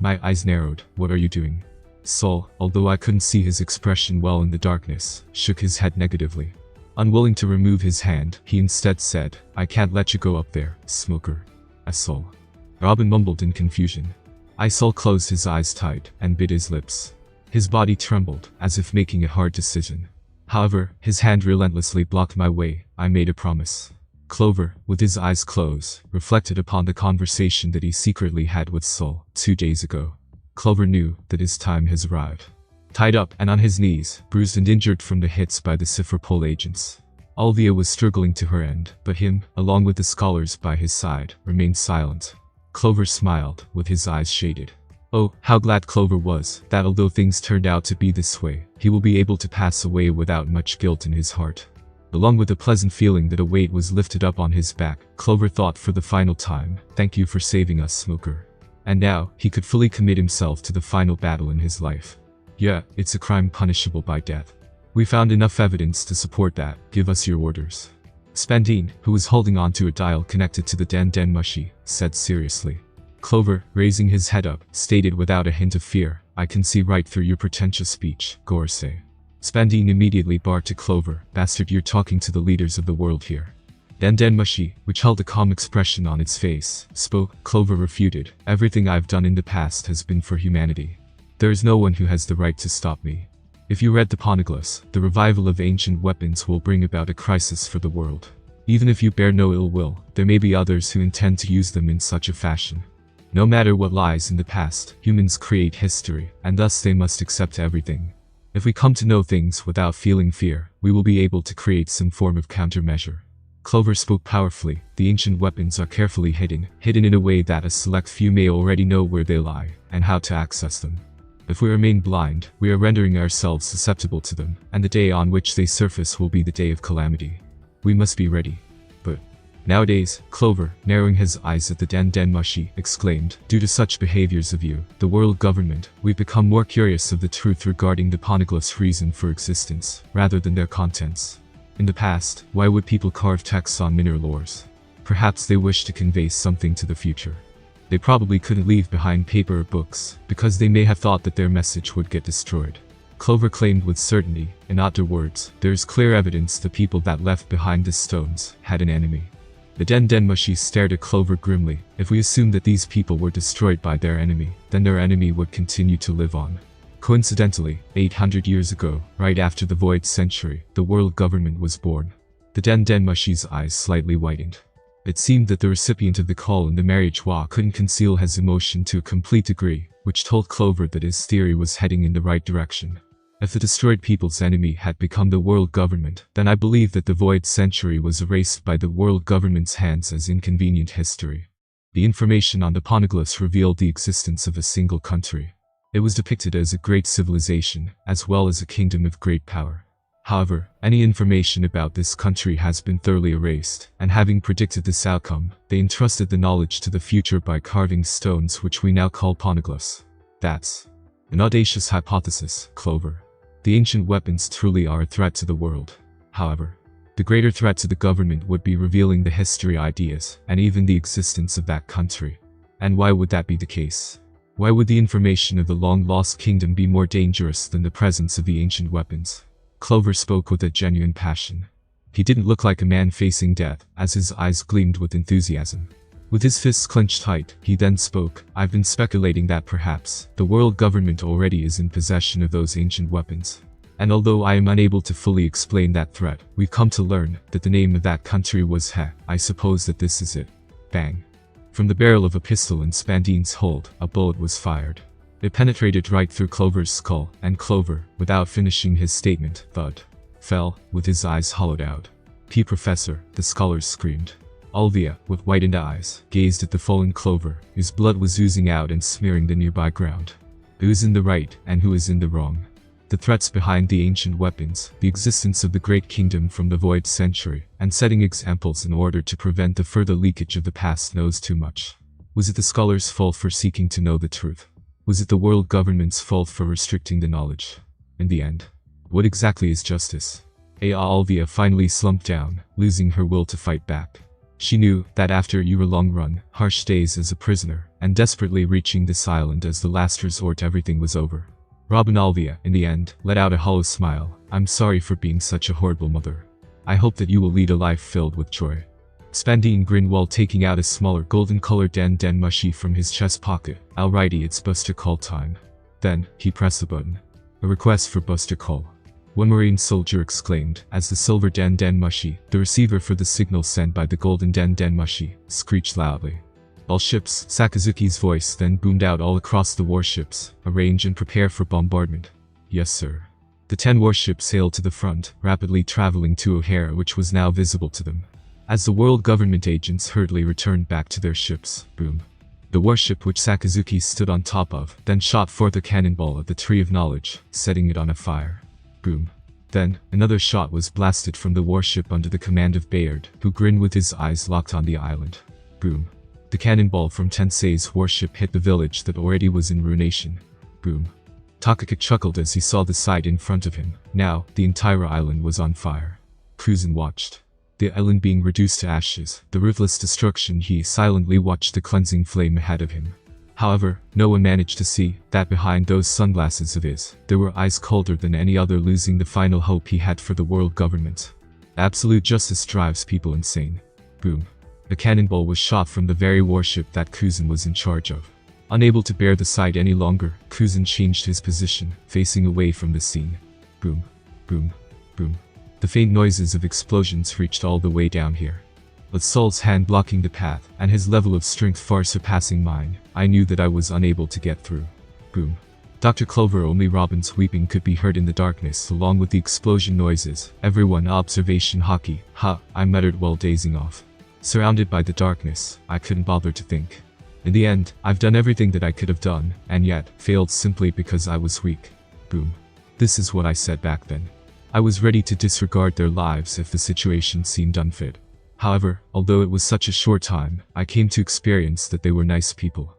My eyes narrowed. "What are you doing?" Sol, although I couldn't see his expression well in the darkness, shook his head negatively. Unwilling to remove his hand, he instead said, "I can't let you go up there, smoker." Sol. Robin mumbled in confusion. Sol closed his eyes tight and bit his lips. His body trembled, as if making a hard decision. However, his hand relentlessly blocked my way. I made a promise. Clover, with his eyes closed, reflected upon the conversation that he secretly had with Sol 2 days ago. Clover knew that his time has arrived. Tied up and on his knees, bruised and injured from the hits by the Cipherpol agents. Olvia was struggling to her end, but him, along with the scholars by his side, remained silent. Clover smiled, with his eyes shaded. Oh, how glad Clover was, that although things turned out to be this way, he will be able to pass away without much guilt in his heart. Along with a pleasant feeling that a weight was lifted up on his back, Clover thought for the final time, "Thank you for saving us, Smoker." And now, he could fully commit himself to the final battle in his life. Yeah, it's a crime punishable by death. We found enough evidence to support that. Give us your orders. Spandine, who was holding onto a dial connected to the Den Mushi, said seriously. Clover, raising his head up, stated without a hint of fear, "I can see right through your pretentious speech, Gorse." Spandine immediately barked to Clover, "Bastard, you're talking to the leaders of the world here." Den Mushi, which held a calm expression on its face, spoke. Clover refuted, "Everything I've done in the past has been for humanity. There is no one who has the right to stop me. If you read the Poneglyphs, the revival of ancient weapons will bring about a crisis for the world. Even if you bear no ill will, there may be others who intend to use them in such a fashion. No matter what lies in the past, humans create history, and thus they must accept everything. If we come to know things without feeling fear, we will be able to create some form of countermeasure." Clover spoke powerfully. "The ancient weapons are carefully hidden in a way that a select few may already know where they lie, and how to access them. If we remain blind, we are rendering ourselves susceptible to them, and the day on which they surface will be the day of calamity. We must be ready." "But nowadays," Clover, narrowing his eyes at the Den Mushi, exclaimed, "due to such behaviors of you, the world government, we've become more curious of the truth regarding the Poneglyphs' reason for existence, rather than their contents. In the past, why would people carve texts on mineral ores? Perhaps they wish to convey something to the future. They probably couldn't leave behind paper or books, because they may have thought that their message would get destroyed." Clover claimed with certainty. "In other words, there is clear evidence the people that left behind the stones had an enemy." The Den Mushi stared at Clover grimly. "If we assume that these people were destroyed by their enemy, then their enemy would continue to live on. Coincidentally, 800 years ago, right after the Void Century, the world government was born. The Den Mushi's eyes slightly widened. It seemed that the recipient of the call in the marriage wa couldn't conceal his emotion to a complete degree, which told Clover that his theory was heading in the right direction. If the destroyed people's enemy had become the world government, then I believe that the Void Century was erased by the world government's hands as inconvenient history. The information on the poneglyphs revealed the existence of a single country. It was depicted as a great civilization, as well as a kingdom of great power. However, any information about this country has been thoroughly erased, and having predicted this outcome, they entrusted the knowledge to the future by carving stones which we now call poneglyphs. That's an audacious hypothesis, Clover. The ancient weapons truly are a threat to the world. However, the greater threat to the government would be revealing the history ideas, and even the existence of that country. And why would that be the case? Why would the information of the long-lost kingdom be more dangerous than the presence of the ancient weapons? Clover spoke with a genuine passion. He didn't look like a man facing death, as his eyes gleamed with enthusiasm. With his fists clenched tight, he then spoke, "I've been speculating that perhaps the world government already is in possession of those ancient weapons. And although I am unable to fully explain that threat, we've come to learn that the name of that country was He. I suppose that this is it." Bang. From the barrel of a pistol in Spandine's hold, a bullet was fired. It penetrated right through Clover's skull, and Clover, without finishing his statement, thud, fell, with his eyes hollowed out. Professor, the scholars screamed. Alvia, with widened eyes, gazed at the fallen Clover, whose blood was oozing out and smearing the nearby ground. Who is in the right, and who is in the wrong? The threats behind the ancient weapons, the existence of the great kingdom from the Void Century, and setting examples in order to prevent the further leakage of the past knows too much. Was it the scholars' fault for seeking to know the truth? Was it the world government's fault for restricting the knowledge? In the end, what exactly is justice? Alvia finally slumped down, losing her will to fight back. She knew that after a long run, harsh days as a prisoner, and desperately reaching this island as the last resort, everything was over. Alvia, in the end, let out a hollow smile. "I'm sorry for being such a horrible mother. I hope that you will lead a life filled with joy." Spandine grinned while taking out a smaller golden-colored Den Mushi from his chest pocket. "Alrighty, it's Buster Call time." Then, he pressed the button. A request for Buster Call. One Marine soldier exclaimed, as the silver Den Mushi, the receiver for the signal sent by the golden Den Mushi, screeched loudly. All ships, Sakazuki's voice then boomed out all across the warships. "Arrange and prepare for bombardment." "Yes, sir." The 10 warships sailed to the front, rapidly traveling to O'Hare, which was now visible to them. As the world government agents hurriedly returned back to their ships, boom. The warship which Sakazuki stood on top of, then shot forth a cannonball at the Tree of Knowledge, setting it on a fire. Boom. Then, another shot was blasted from the warship under the command of Bayard, who grinned with his eyes locked on the island. Boom. The cannonball from Tensei's warship hit the village that already was in ruination. Boom. Takaka chuckled as he saw the sight in front of him. Now, the entire island was on fire. Kuzen watched. The island being reduced to ashes, the ruthless destruction. He silently watched the cleansing flame ahead of him. However, no one managed to see that behind those sunglasses of his, there were eyes colder than any other, losing the final hope he had for the world government. Absolute justice drives people insane. Boom. The cannonball was shot from the very warship that Kuzen was in charge of. Unable to bear the sight any longer, Kuzen changed his position, facing away from the scene. Boom. Boom. Boom. The faint noises of explosions reached all the way down here. With Saul's hand blocking the path, and his level of strength far surpassing mine, I knew that I was unable to get through. Boom. Dr. Clover, only Robin's weeping could be heard in the darkness along with the explosion noises. "Everyone, observation hockey, ha," I muttered while dazing off. Surrounded by the darkness, I couldn't bother to think. In the end, I've done everything that I could have done, and yet, failed simply because I was weak. Boom. This is what I said back then. I was ready to disregard their lives if the situation seemed unfit. However, although it was such a short time, I came to experience that they were nice people.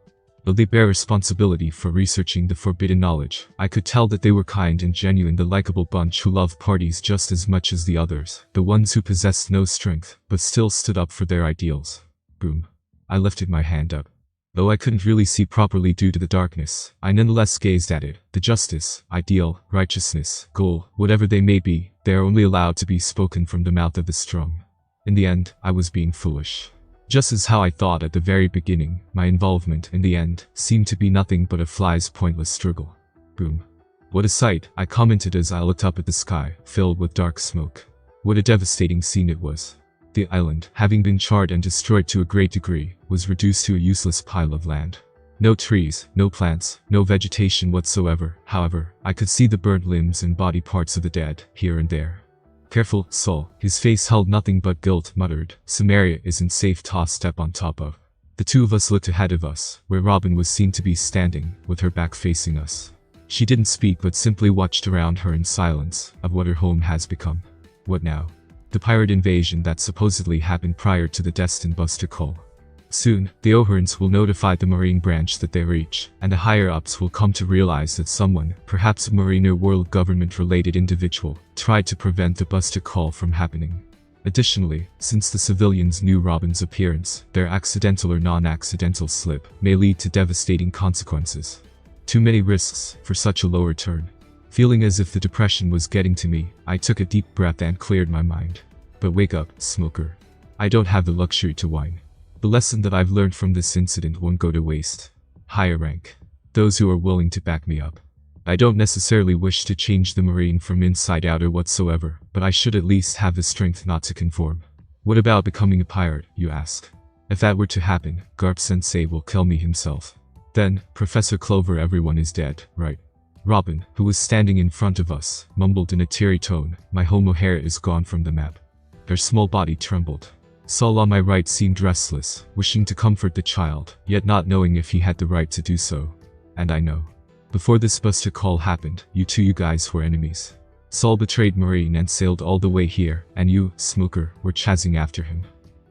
Though they bear responsibility for researching the forbidden knowledge, I could tell that they were kind and genuine, the likable bunch who loved parties just as much as the others, the ones who possessed no strength, but still stood up for their ideals. Boom. I lifted my hand up. Though I couldn't really see properly due to the darkness, I nonetheless gazed at it. The justice, ideal, righteousness, goal, whatever they may be, they are only allowed to be spoken from the mouth of the strong. In the end, I was being foolish. Just as how I thought at the very beginning, my involvement, in the end, seemed to be nothing but a fly's pointless struggle. Boom. What a sight, I commented as I looked up at the sky, filled with dark smoke. What a devastating scene it was. The island, having been charred and destroyed to a great degree, was reduced to a useless pile of land. No trees, no plants, no vegetation whatsoever. However, I could see the burnt limbs and body parts of the dead, here and there. Careful, Saul, his face held nothing but guilt, muttered. Samaria isn't safe to step on top of. The two of us looked ahead of us, where Robin was seen to be standing, with her back facing us. She didn't speak but simply watched around her in silence, of what her home has become. What now? The pirate invasion that supposedly happened prior to the destined Buster Call. Soon, the O'Hearns will notify the Marine branch that they reach, and the higher-ups will come to realize that someone, perhaps a Marine or world government-related individual, tried to prevent the Buster Call from happening. Additionally, since the civilians knew Robin's appearance, their accidental or non-accidental slip may lead to devastating consequences. Too many risks for such a low return. Feeling as if the depression was getting to me, I took a deep breath and cleared my mind. But wake up, smoker. I don't have the luxury to whine. The lesson that I've learned from this incident won't go to waste. Higher rank. Those who are willing to back me up. I don't necessarily wish to change the Marine from inside out or whatsoever, but I should at least have the strength not to conform. What about becoming a pirate, you ask? If that were to happen, Garp-sensei will kill me himself. Then, Professor Clover, everyone is dead, right? Robin, who was standing in front of us, mumbled in a teary tone, my homo hair is gone from the map. Her small body trembled. Saul on my right seemed restless, wishing to comfort the child, yet not knowing if he had the right to do so. And I know. Before this Buster Call happened, you guys were enemies. Saul betrayed Marine and sailed all the way here, and you, smoker, were chasing after him.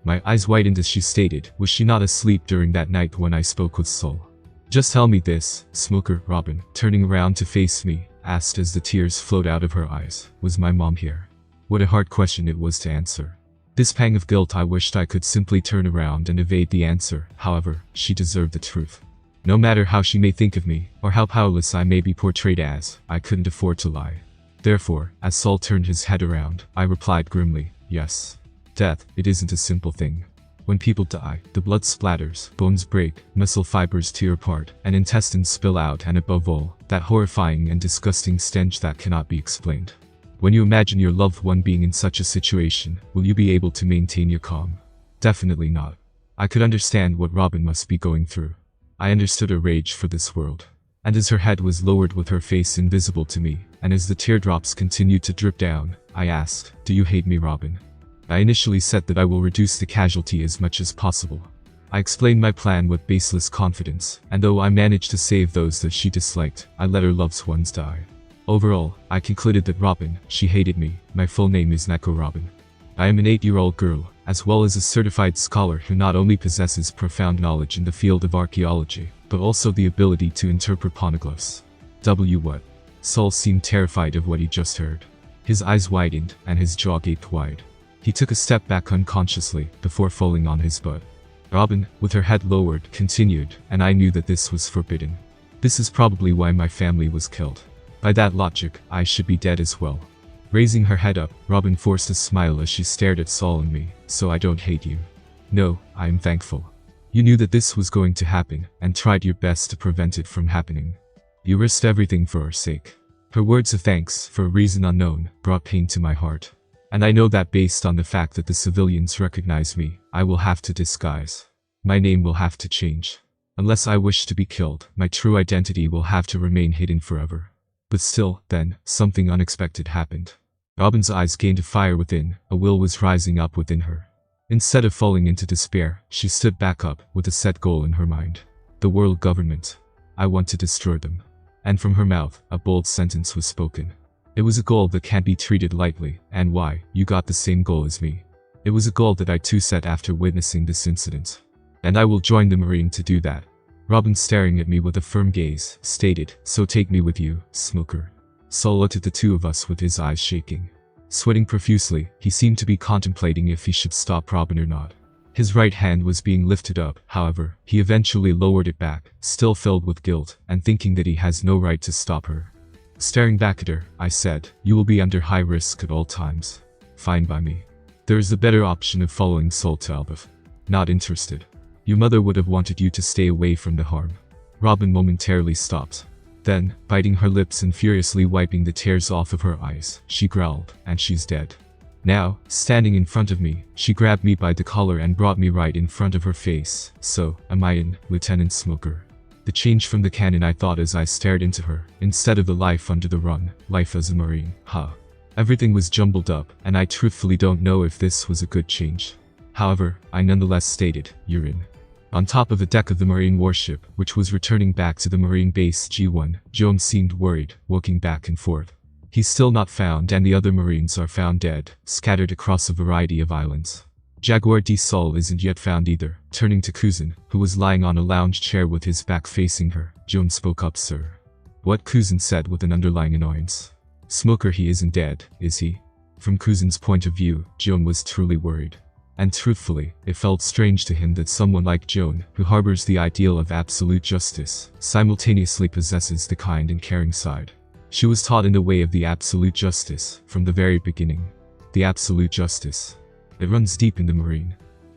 My eyes widened as she stated, was she not asleep during that night when I spoke with Saul? Just tell me this, smoker, Robin, turning around to face me, asked as the tears flowed out of her eyes. Was my mom here? What a hard question it was to answer. This pang of guilt, I wished I could simply turn around and evade the answer. However, she deserved the truth. No matter how she may think of me, or how powerless I may be portrayed as, I couldn't afford to lie. Therefore, as Saul turned his head around, I replied grimly, yes. Death, it isn't a simple thing. When people die, the blood splatters, bones break, muscle fibers tear apart, and intestines spill out, and above all, that horrifying and disgusting stench that cannot be explained. When you imagine your loved one being in such a situation, will you be able to maintain your calm? Definitely not. I could understand what Robin must be going through. I understood her rage for this world. And as her head was lowered with her face invisible to me, and as the teardrops continued to drip down, I asked, do you hate me, Robin? I initially said that I will reduce the casualty as much as possible. I explained my plan with baseless confidence, and though I managed to save those that she disliked, I let her loved ones die. Overall, I concluded that Robin, she hated me. My full name is Neko Robin. I am an 8-year-old girl, as well as a certified scholar who not only possesses profound knowledge in the field of archaeology, but also the ability to interpret poneglyphs. What? Saul seemed terrified of what he just heard. His eyes widened, and his jaw gaped wide. He took a step back unconsciously, before falling on his butt. Robin, with her head lowered, continued, and I knew that this was forbidden. This is probably why my family was killed. By that logic, I should be dead as well. Raising her head up, Robin forced a smile as she stared at Saul and me. So I don't hate you. No, I am thankful. You knew that this was going to happen, and tried your best to prevent it from happening. You risked everything for our sake. Her words of thanks, for a reason unknown, brought pain to my heart. And I know that based on the fact that the civilians recognize me, I will have to disguise. My name will have to change. Unless I wish to be killed, my true identity will have to remain hidden forever. But still, then, something unexpected happened. Robin's eyes gained a fire within, a will was rising up within her. Instead of falling into despair, she stood back up, with a set goal in her mind. The world government. I want to destroy them. And from her mouth, a bold sentence was spoken. It was a goal that can't be treated lightly, and why, you got the same goal as me. It was a goal that I too set after witnessing this incident. And I will join the Marine to do that. Robin, staring at me with a firm gaze, stated, so take me with you, smoker. Saul looked at the two of us with his eyes shaking. Sweating profusely, he seemed to be contemplating if he should stop Robin or not. His right hand was being lifted up, however, he eventually lowered it back, still filled with guilt, and thinking that he has no right to stop her. Staring back at her, I said, you will be under high risk at all times. Fine by me. There is the better option of following Saul to Elbaf. Not interested. Your mother would have wanted you to stay away from the harm. Robin momentarily stopped. Then, biting her lips and furiously wiping the tears off of her eyes, she growled, "And she's dead." Now, standing in front of me, she grabbed me by the collar and brought me right in front of her face. "So, am I in, Lieutenant Smoker?" The change from the cannon, I thought as I stared into her, instead of the life under the run, life as a Marine, huh? Everything was jumbled up, and I truthfully don't know if this was a good change. However, I nonetheless stated, "You're in." On top of the deck of the Marine warship, which was returning back to the Marine base G1, Jones seemed worried, walking back and forth. He's still not found, and the other Marines are found dead, scattered across a variety of islands. Jaguar D. Sol isn't yet found either. Turning to Kuzan, who was lying on a lounge chair with his back facing her, Jones spoke up, "Sir." "What?" Kuzan said with an underlying annoyance. "Smoker, he isn't dead, is he?" From Kuzan's point of view, Joan was truly worried. And truthfully, it felt strange to him that someone like Joan, who harbors the ideal of absolute justice, simultaneously possesses the kind and caring side. She was taught in the way of the absolute justice, from the very beginning. The absolute justice. It runs deep in the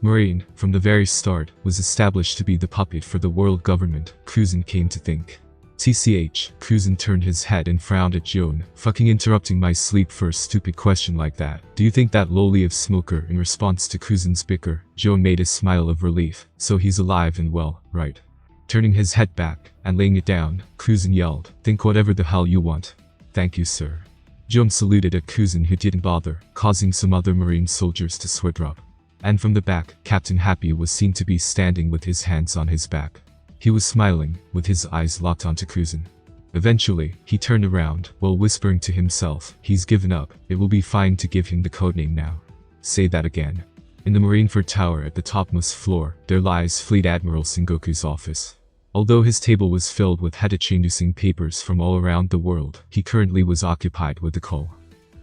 Marine, from the very start, was established to be the puppet for the world government, Kuzan came to think. TCH, Kuzan turned his head and frowned at Joan, "Fucking interrupting my sleep for a stupid question like that. Do you think that lowly of Smoker?" In response to Kuzan's bicker, Joan made a smile of relief. "So he's alive and well, right?" Turning his head back, and laying it down, Kuzan yelled, "Think whatever the hell you want." "Thank you, sir." Joan saluted at Kuzan, who didn't bother, causing some other Marine soldiers to sweat drop. And from the back, Captain Happy was seen to be standing with his hands on his back. He was smiling, with his eyes locked onto Kuzan. Eventually, he turned around, while whispering to himself, "He's given up, it will be fine to give him the codename now." Say that again. In the Marineford Tower at the topmost floor, there lies Fleet Admiral Sengoku's office. Although his table was filled with headache-inducing papers from all around the world, he currently was occupied with the call.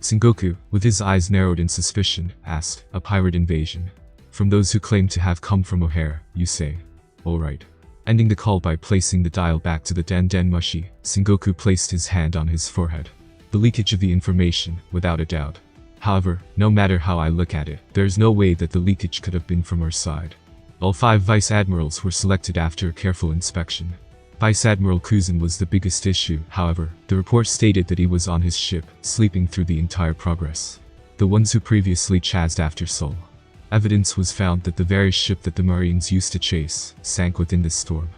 Sengoku, with his eyes narrowed in suspicion, asked, "A pirate invasion? From those who claim to have come from O'Hare, you say? All right." Ending the call by placing the dial back to the Den Mushi, Sengoku placed his hand on his forehead. The leakage of the information, without a doubt. However, no matter how I look at it, there's no way that the leakage could have been from our side. All 5 Vice Admirals were selected after a careful inspection. Vice Admiral Kuzan was the biggest issue, however. The report stated that he was on his ship, sleeping through the entire progress. The ones who previously chased after Seoul. Evidence was found that the very ship that the Marines used to chase, sank within this storm.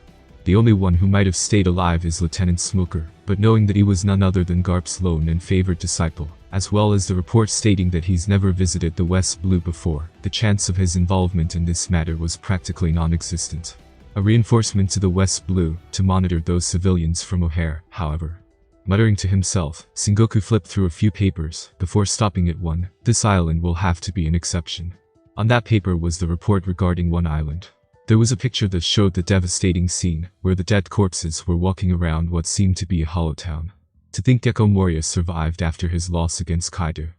The only one who might have stayed alive is Lieutenant Smoker, but knowing that he was none other than Garp's lone and favored disciple, as well as the report stating that he's never visited the West Blue before, the chance of his involvement in this matter was practically non-existent. A reinforcement to the West Blue, to monitor those civilians from O'Hare, however. Muttering to himself, Sengoku flipped through a few papers, before stopping at one. "This island will have to be an exception." On that paper was the report regarding one island. There was a picture that showed the devastating scene, where the dead corpses were walking around what seemed to be a hollow town. To think Gecko Moria survived after his loss against Kaido.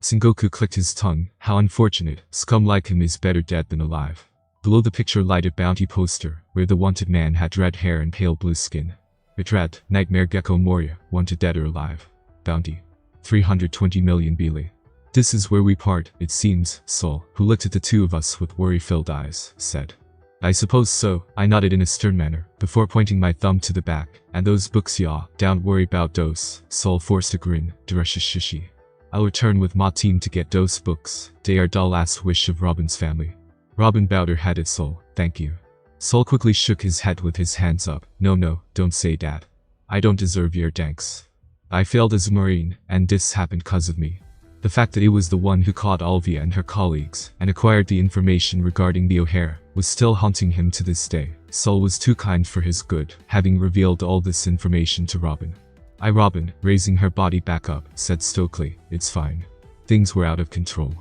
Sengoku clicked his tongue. How unfortunate, scum like him is better dead than alive. Below the picture lied a bounty poster, where the wanted man had red hair and pale blue skin. It read, "Nightmare Gecko Moria, wanted dead or alive. Bounty. 320 million Bili." "This is where we part, it seems," Sol, who looked at the two of us with worry-filled eyes, said. "I suppose so," I nodded in a stern manner, before pointing my thumb to the back. "And those books, ya, don't worry about those." Sol forced a grin, "Shishi. I'll return with my team to get those books. They are the last wish of Robin's family." Robin bowed her head at Sol. "Thank you." Sol quickly shook his head with his hands up. No, don't say that. I don't deserve your thanks. I failed as a Marine, and this happened cause of me. The fact that he was the one who caught Alvia and her colleagues, and acquired the information regarding the O'Hare, was still haunting him to this day. Sol was too kind for his good, having revealed all this information to Robin. Robin, raising her body back up, said stoically, "It's fine. Things were out of control."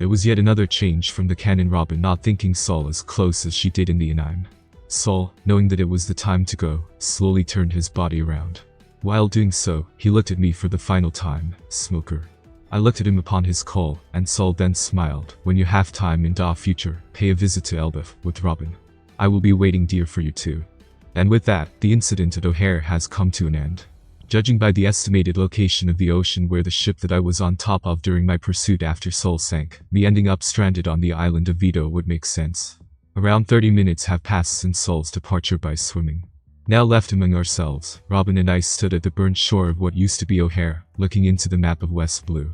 It was yet another change from the canon, Robin not thinking Sol as close as she did in the anime. Sol, knowing that it was the time to go, slowly turned his body around. While doing so, he looked at me for the final time. "Smoker." I looked at him upon his call, and Sol then smiled. "When you have time in the future, pay a visit to Elbaf with Robin. I will be waiting dear for you too." And with that, the incident at O'Hare has come to an end. Judging by the estimated location of the ocean where the ship that I was on top of during my pursuit after Sol sank, me ending up stranded on the island of Vito would make sense. Around 30 minutes have passed since Sol's departure by swimming. Now left among ourselves, Robin and I stood at the burnt shore of what used to be O'Hare, looking into the map of West Blue.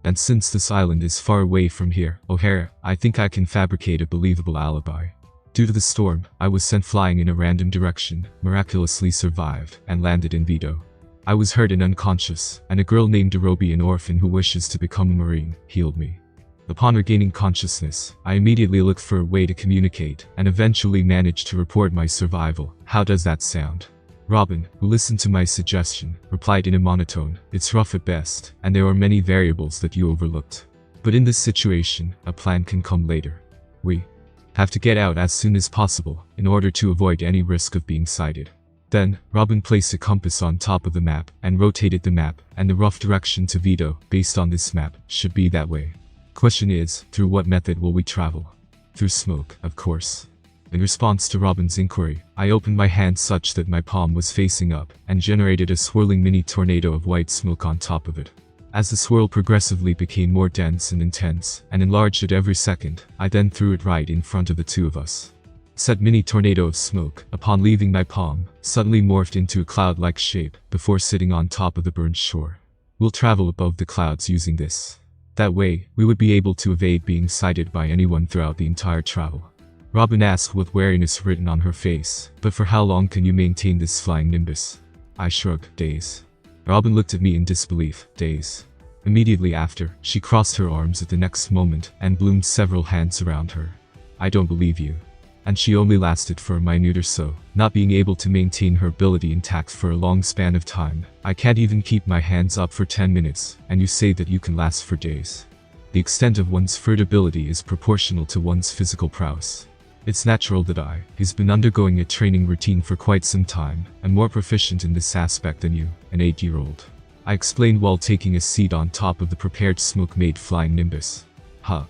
And since this island is far away from here, O'Hare, I think I can fabricate a believable alibi. Due to the storm, I was sent flying in a random direction, miraculously survived, and landed in Vito. I was hurt and unconscious, and a girl named Roby, an orphan who wishes to become a Marine, healed me. Upon regaining consciousness, I immediately looked for a way to communicate, and eventually managed to report my survival. How does that sound? Robin, who listened to my suggestion, replied in a monotone, "It's rough at best, and there are many variables that you overlooked. But in this situation, a plan can come later. We have to get out as soon as possible, in order to avoid any risk of being sighted." Then, Robin placed a compass on top of the map, and rotated the map, and the rough direction to Vito, based on this map, should be that way. Question is, through what method will we travel? Through smoke, of course. In response to Robin's inquiry, I opened my hand such that my palm was facing up, and generated a swirling mini tornado of white smoke on top of it. As the swirl progressively became more dense and intense, and enlarged at every second, I then threw it right in front of the two of us. Said mini tornado of smoke, upon leaving my palm, suddenly morphed into a cloud-like shape, before sitting on top of the burnt shore. We'll travel above the clouds using this. That way, we would be able to evade being sighted by anyone throughout the entire travel. Robin asked with wariness written on her face, "But for how long can you maintain this flying nimbus?" I shrugged, "Days." Robin looked at me in disbelief, "Days?" Immediately after, she crossed her arms at the next moment, and bloomed several hands around her. "I don't believe you." And she only lasted for a minute or so, not being able to maintain her ability intact for a long span of time. "I can't even keep my hands up for 10 minutes, and you say that you can last for days." The extent of one's fertility is proportional to one's physical prowess. It's natural that I, who's been undergoing a training routine for quite some time, am more proficient in this aspect than you, an 8-year-old. I explained while taking a seat on top of the prepared smoke-made flying nimbus. "Huh.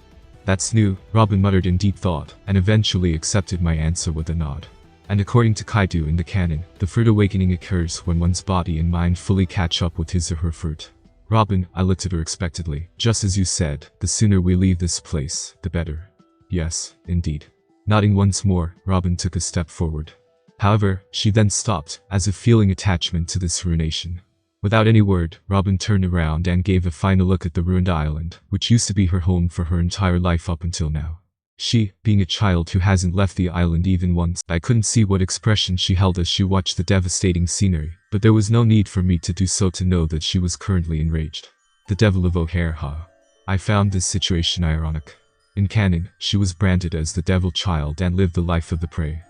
That's new," Robin muttered in deep thought, and eventually accepted my answer with a nod. And according to Kaido in the canon, the fruit awakening occurs when one's body and mind fully catch up with his or her fruit. "Robin," I looked at her expectantly, "just as you said, the sooner we leave this place, the better." "Yes, indeed." Nodding once more, Robin took a step forward. However, she then stopped, as if feeling attachment to this ruination. Without any word, Robin turned around and gave a final look at the ruined island, which used to be her home for her entire life up until now. She, being a child who hasn't left the island even once, I couldn't see what expression she held as she watched the devastating scenery, but there was no need for me to do so to know that she was currently enraged. The devil of O'Hare, huh? I found this situation ironic. In canon, she was branded as the devil child and lived the life of the prey.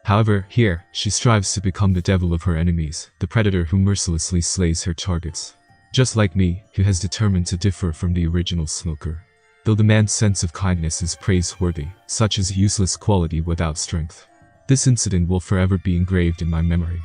However, here, she strives to become the devil of her enemies, the predator who mercilessly slays her targets. Just like me, who has determined to differ from the original smoker. Though the man's sense of kindness is praiseworthy, such is a useless quality without strength. This incident will forever be engraved in my memory.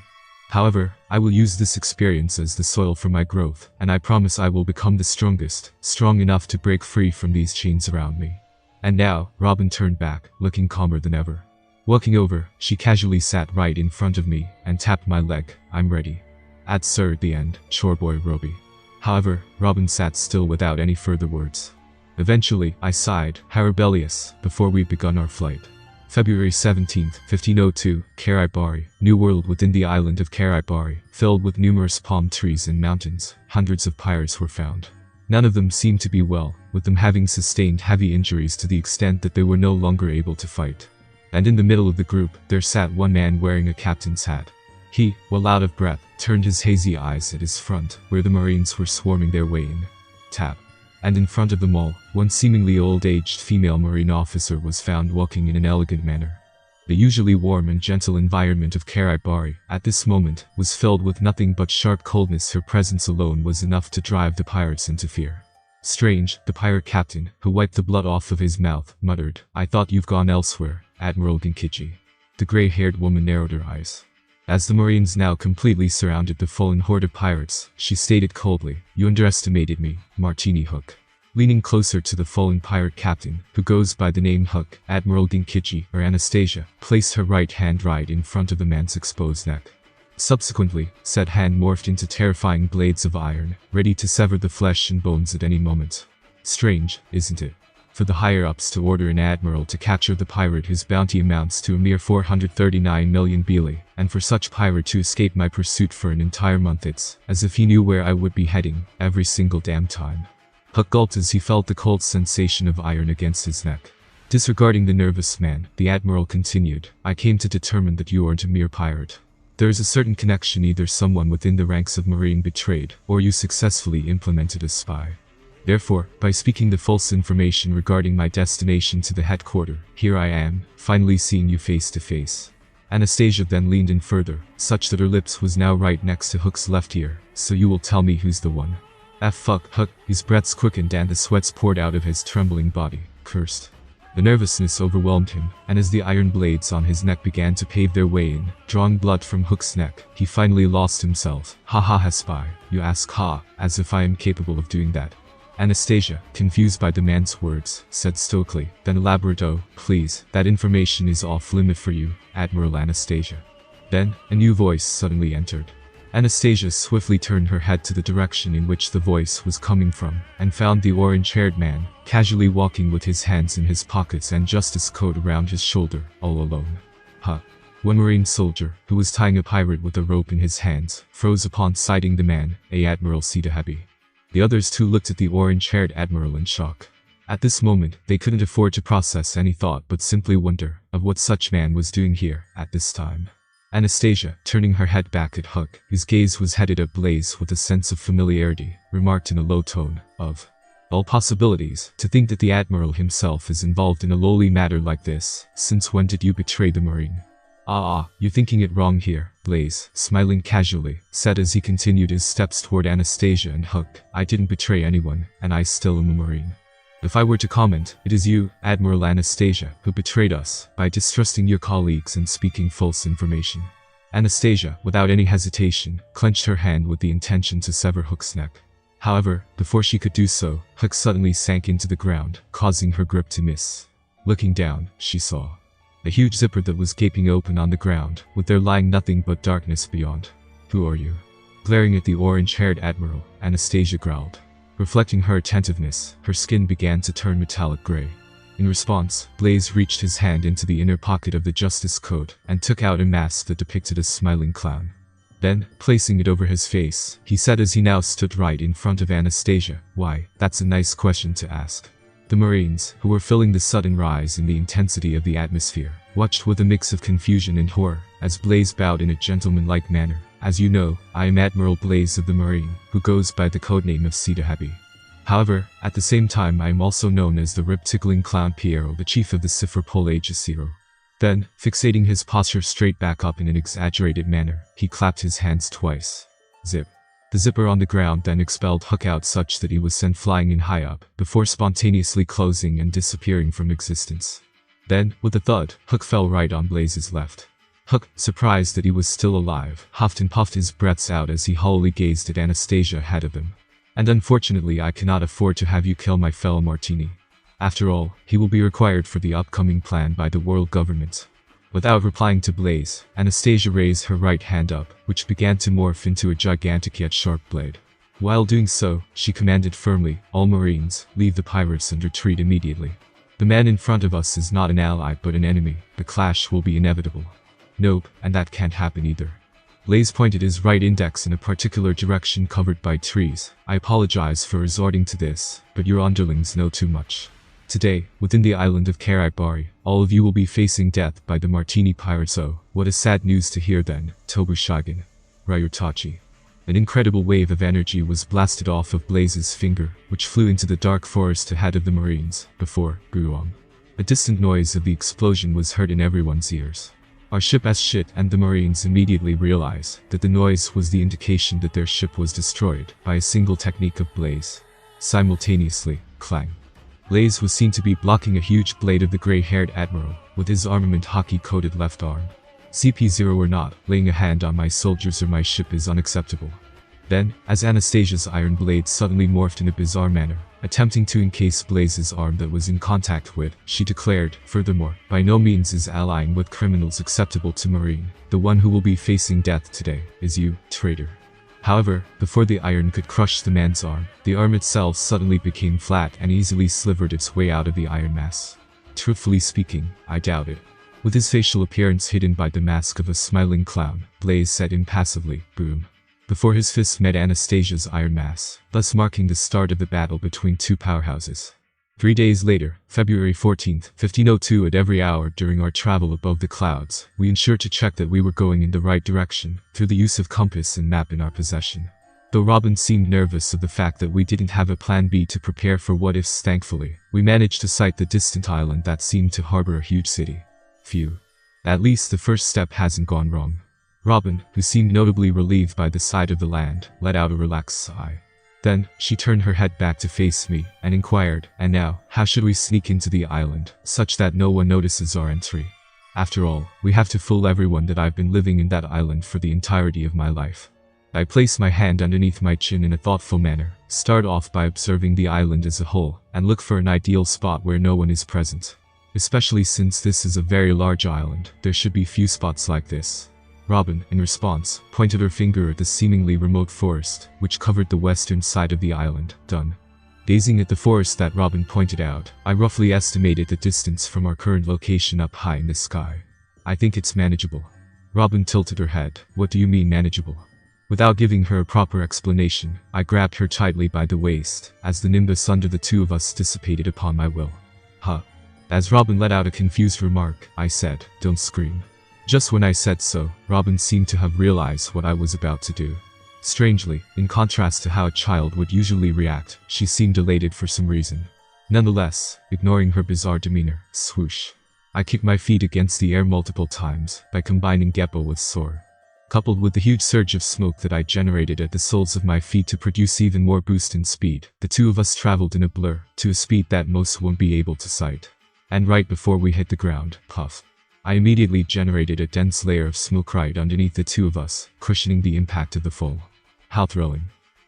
However, I will use this experience as the soil for my growth, and I promise I will become the strongest, strong enough to break free from these chains around me. And now, Robin turned back, looking calmer than ever. Walking over, she casually sat right in front of me, and tapped my leg. "I'm ready." At sir at the end, choreboy Roby. However, Robin sat still without any further words. Eventually, I sighed, "How rebellious," before we begun our flight. February 17th, 1502, Karibari, New World within the island of Karibari, filled with numerous palm trees and mountains. Hundreds of pirates were found. None of them seemed to be well, with them having sustained heavy injuries to the extent that they were no longer able to fight. And in the middle of the group, there sat one man wearing a captain's hat. He, while out of breath, turned his hazy eyes at his front, where the Marines were swarming their way in. Tap. And in front of them all, one seemingly old-aged female Marine officer was found walking in an elegant manner. The usually warm and gentle environment of Karibari, at this moment, was filled with nothing but sharp coldness. Her presence alone was enough to drive the pirates into fear. Strange, the pirate captain, who wiped the blood off of his mouth, muttered, "I thought you've gone elsewhere, Admiral Ginkichi." The gray-haired woman narrowed her eyes. As the Marines now completely surrounded the fallen horde of pirates, she stated coldly, "You underestimated me, Martini Hook." Leaning closer to the fallen pirate captain, who goes by the name Hook, Admiral Ginkichi, or Anastasia, placed her right hand right in front of the man's exposed neck. Subsequently, said hand morphed into terrifying blades of iron, ready to sever the flesh and bones at any moment. Strange, isn't it? for the higher-ups to order an admiral to capture the pirate whose bounty amounts to a mere 439 million bili, and for such pirate to escape my pursuit for an entire month. It's as if he knew where I would be heading every single damn time. Huck gulped as he felt the cold sensation of iron against his neck. Disregarding the nervous man, the admiral continued, I came to determine that you aren't a mere pirate. There is a certain connection, either someone within the ranks of Marine betrayed, or you successfully implemented a spy. Therefore, by speaking the false information regarding my destination to the headquarters, here I am, finally seeing you face to face. Anastasia then leaned in further, such that her lips was now right next to Hook's left ear. So you will tell me who's the one? Fuck, Hook. His breaths quickened and the sweats poured out of his trembling body. Cursed. The nervousness overwhelmed him, and as the iron blades on his neck began to pave their way in, drawing blood from Hook's neck, he finally lost himself. Ha ha ha, spy. You ask, ha, as if I am capable of doing that. Anastasia, confused by the man's words, said stoically, then elaborate. Oh, please, that information is off limit for you, Admiral Anastasia. Then, a new voice suddenly entered. Anastasia swiftly turned her head to the direction in which the voice was coming from, and found the orange-haired man, casually walking with his hands in his pockets and justice coat around his shoulder, all alone. Huh. One Marine soldier, who was tying a pirate with a rope in his hands, froze upon sighting the man, Admiral Sitahabi. The others too looked at the orange-haired admiral in shock. At this moment, they couldn't afford to process any thought but simply wonder of what such man was doing here at this time. Anastasia, turning her head back at Huck, whose gaze was headed at Blaze with a sense of familiarity, remarked in a low tone, of all possibilities, to think that the Admiral himself is involved in a lowly matter like this. Since when did you betray the Marine? You're thinking it wrong here, Blaze, smiling casually, said as he continued his steps toward Anastasia and Huck. I didn't betray anyone, and I still am a Marine. If I were to comment, it is you, Admiral Anastasia, who betrayed us by distrusting your colleagues and speaking false information. Anastasia, without any hesitation, clenched her hand with the intention to sever Hook's neck. However, before she could do so, Hook suddenly sank into the ground, causing her grip to miss. Looking down, she saw a huge zipper that was gaping open on the ground, with there lying nothing but darkness beyond. Who are you? Glaring at the orange-haired Admiral, Anastasia growled. Reflecting her attentiveness, her skin began to turn metallic gray. In response, Blaze reached his hand into the inner pocket of the justice coat and took out a mask that depicted a smiling clown. Then, placing it over his face, he said as he now stood right in front of Anastasia, why, that's a nice question to ask. The Marines, who were feeling the sudden rise in the intensity of the atmosphere, watched with a mix of confusion and horror, as Blaze bowed in a gentlemanlike manner. As you know, I am Admiral Blaze of the Marine, who goes by the codename of Sitahabi. However, at the same time I am also known as the rib-tickling clown Piero, the chief of the Cipher Polagiciro. Then, fixating his posture straight back up in an exaggerated manner, he clapped his hands twice. Zip. The zipper on the ground then expelled Hook out such that he was sent flying in high up, before spontaneously closing and disappearing from existence. Then, with a thud, Hook fell right on Blaze's left. Hook, surprised that he was still alive, huffed and puffed his breaths out as he hollowly gazed at Anastasia ahead of him. And unfortunately I cannot afford to have you kill my fellow Martini. After all, he will be required for the upcoming plan by the world government. Without replying to Blaze, Anastasia raised her right hand up, which began to morph into a gigantic yet sharp blade. While doing so, she commanded firmly, all Marines, leave the pirates and retreat immediately. The man in front of us is not an ally but an enemy. The clash will be inevitable. Nope, and that can't happen either. Blaze pointed his right index in a particular direction covered by trees. I apologize for resorting to this, but your underlings know too much. Today, within the island of Karabari, all of you will be facing death by the Martini pirates. Oh, what a sad news to hear then, Tobushagen. Ryutachi. An incredible wave of energy was blasted off of Blaze's finger, which flew into the dark forest ahead of the Marines, before, Guam. A distant noise of the explosion was heard in everyone's ears. Our ship's shit, and the Marines immediately realized that the noise was the indication that their ship was destroyed by a single technique of Blaze. Simultaneously, clang. Blaze was seen to be blocking a huge blade of the gray-haired Admiral, with his armament hockey-coated left arm. CP0 or not, laying a hand on my soldiers or my ship is unacceptable. Then, as Anastasia's iron blade suddenly morphed in a bizarre manner, attempting to encase Blaze's arm that was in contact with, she declared, furthermore, by no means is allying with criminals acceptable to Marine. The one who will be facing death today is you, traitor. However, before the iron could crush the man's arm, the arm itself suddenly became flat and easily slivered its way out of the iron mass. Truthfully speaking, I doubt it. With his facial appearance hidden by the mask of a smiling clown, Blaze said impassively, boom. Before his fist met Anastasia's iron mass, thus marking the start of the battle between two powerhouses. 3 days later, February 14th, 1502 at every hour during our travel above the clouds, we ensured to check that we were going in the right direction, through the use of compass and map in our possession. Though Robin seemed nervous of the fact that we didn't have a plan B to prepare for what-ifs, thankfully, we managed to sight the distant island that seemed to harbor a huge city. Phew. At least the first step hasn't gone wrong. Robin, who seemed notably relieved by the sight of the land, let out a relaxed sigh. Then, she turned her head back to face me, and inquired, and now, how should we sneak into the island, such that no one notices our entry? After all, we have to fool everyone that I've been living in that island for the entirety of my life. I place my hand underneath my chin in a thoughtful manner, start off by observing the island as a whole, and look for an ideal spot where no one is present. Especially since this is a very large island, there should be few spots like this. Robin, in response, pointed her finger at the seemingly remote forest, which covered the western side of the island. Done. Gazing at the forest that Robin pointed out, I roughly estimated the distance from our current location up high in the sky. I think it's manageable. Robin tilted her head. What do you mean manageable? Without giving her a proper explanation, I grabbed her tightly by the waist, as the nimbus under the two of us dissipated upon my will. Huh. As Robin let out a confused remark, I said, don't scream. Just when I said so, Robin seemed to have realized what I was about to do. Strangely, in contrast to how a child would usually react, she seemed elated for some reason. Nonetheless, ignoring her bizarre demeanor, swoosh. I kicked my feet against the air multiple times, by combining Geppo with soar. Coupled with the huge surge of smoke that I generated at the soles of my feet to produce even more boost in speed, the two of us traveled in a blur, to a speed that most won't be able to sight. And right before we hit the ground, puff. I immediately generated a dense layer of smoke right underneath the two of us, cushioning the impact of the fall. How thrilling.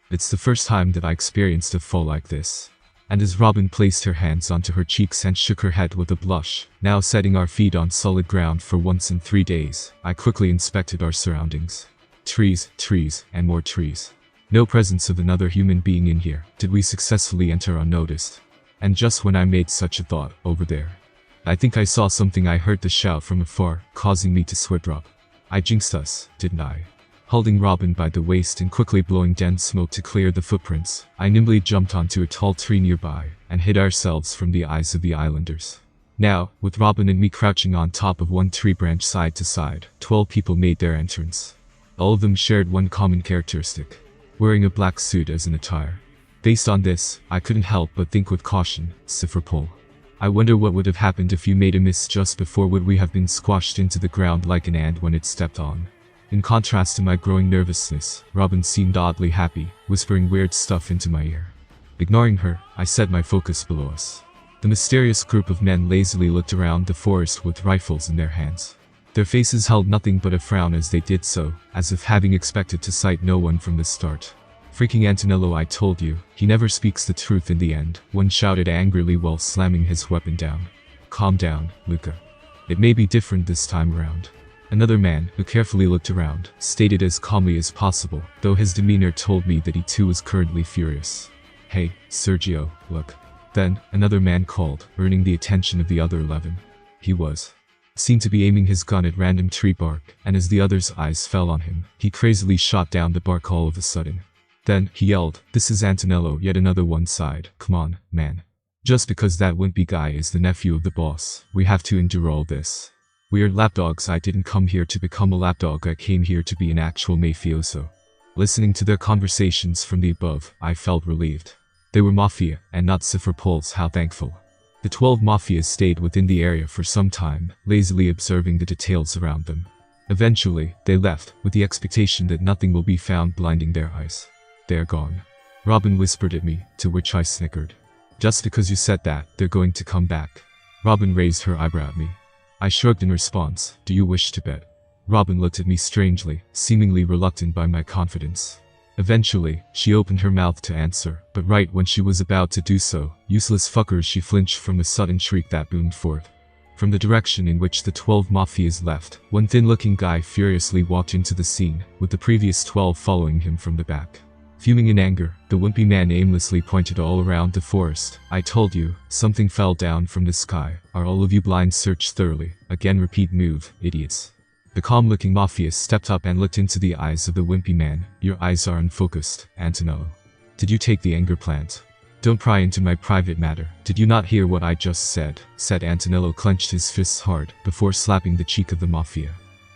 It's the first time that I experienced a fall like this. And as Robin placed her hands onto her cheeks and shook her head with a blush, now setting our feet on solid ground for once in 3 days, I quickly inspected our surroundings. Trees, trees, and more trees. No presence of another human being in here. Did we successfully enter unnoticed? And just when I made such a thought, over there. I think I saw something. I heard the shout from afar, causing me to sweat drop. I jinxed us, didn't I? Holding Robin by the waist and quickly blowing dense smoke to clear the footprints, I nimbly jumped onto a tall tree nearby, and hid ourselves from the eyes of the islanders. Now, with Robin and me crouching on top of one tree branch side to side, 12 people made their entrance. All of them shared one common characteristic: wearing a black suit as an attire. Based on this, I couldn't help but think with caution, Sifrapol. I wonder what would have happened if you made a miss just before. Would we have been squashed into the ground like an ant when it stepped on? In contrast to my growing nervousness, Robin seemed oddly happy, whispering weird stuff into my ear. Ignoring her, I set my focus below us. The mysterious group of men lazily looked around the forest with rifles in their hands. Their faces held nothing but a frown as they did so, as if having expected to sight no one from the start. Freaking Antonello, I told you, he never speaks the truth in the end, one shouted angrily while slamming his weapon down. Calm down, Luca. It may be different this time around. Another man, who carefully looked around, stated as calmly as possible, though his demeanor told me that he too was currently furious. Hey, Sergio, look. Then, another man called, earning the attention of the other 11. He seemed to be aiming his gun at random tree bark, and as the other's eyes fell on him, he crazily shot down the bark all of a sudden. Then, he yelled, "This is Antonello." Yet another one sighed. Come on, man. Just because that wimpy guy is the nephew of the boss, we have to endure all this. We are lapdogs. I didn't come here to become a lapdog. I came here to be an actual mafioso. Listening to their conversations from the above, I felt relieved. They were mafia, and not Sifrapols. How thankful. The 12 mafias stayed within the area for some time, lazily observing the details around them. Eventually, they left, with the expectation that nothing will be found blinding their eyes. They're gone. Robin whispered at me, to which I snickered. Just because you said that, they're going to come back. Robin raised her eyebrow at me. I shrugged in response. Do you wish to bet? Robin looked at me strangely, seemingly reluctant by my confidence. Eventually, she opened her mouth to answer, but right when she was about to do so, useless fuckers, she flinched from a sudden shriek that boomed forth. From the direction in which the 12 mafias left, one thin-looking guy furiously walked into the scene, with the previous 12 following him from the back. Fuming in anger, the wimpy man aimlessly pointed all around the forest. I told you, something fell down from the sky. Are all of you blind? Search thoroughly. Again repeat move, idiots. The calm-looking mafia stepped up and looked into the eyes of the wimpy man. Your eyes are unfocused, Antonello. Did you take the anger plant? Don't pry into my private matter. Did you not hear what I just said? Said Antonello clenched his fists hard, before slapping the cheek of the mafia.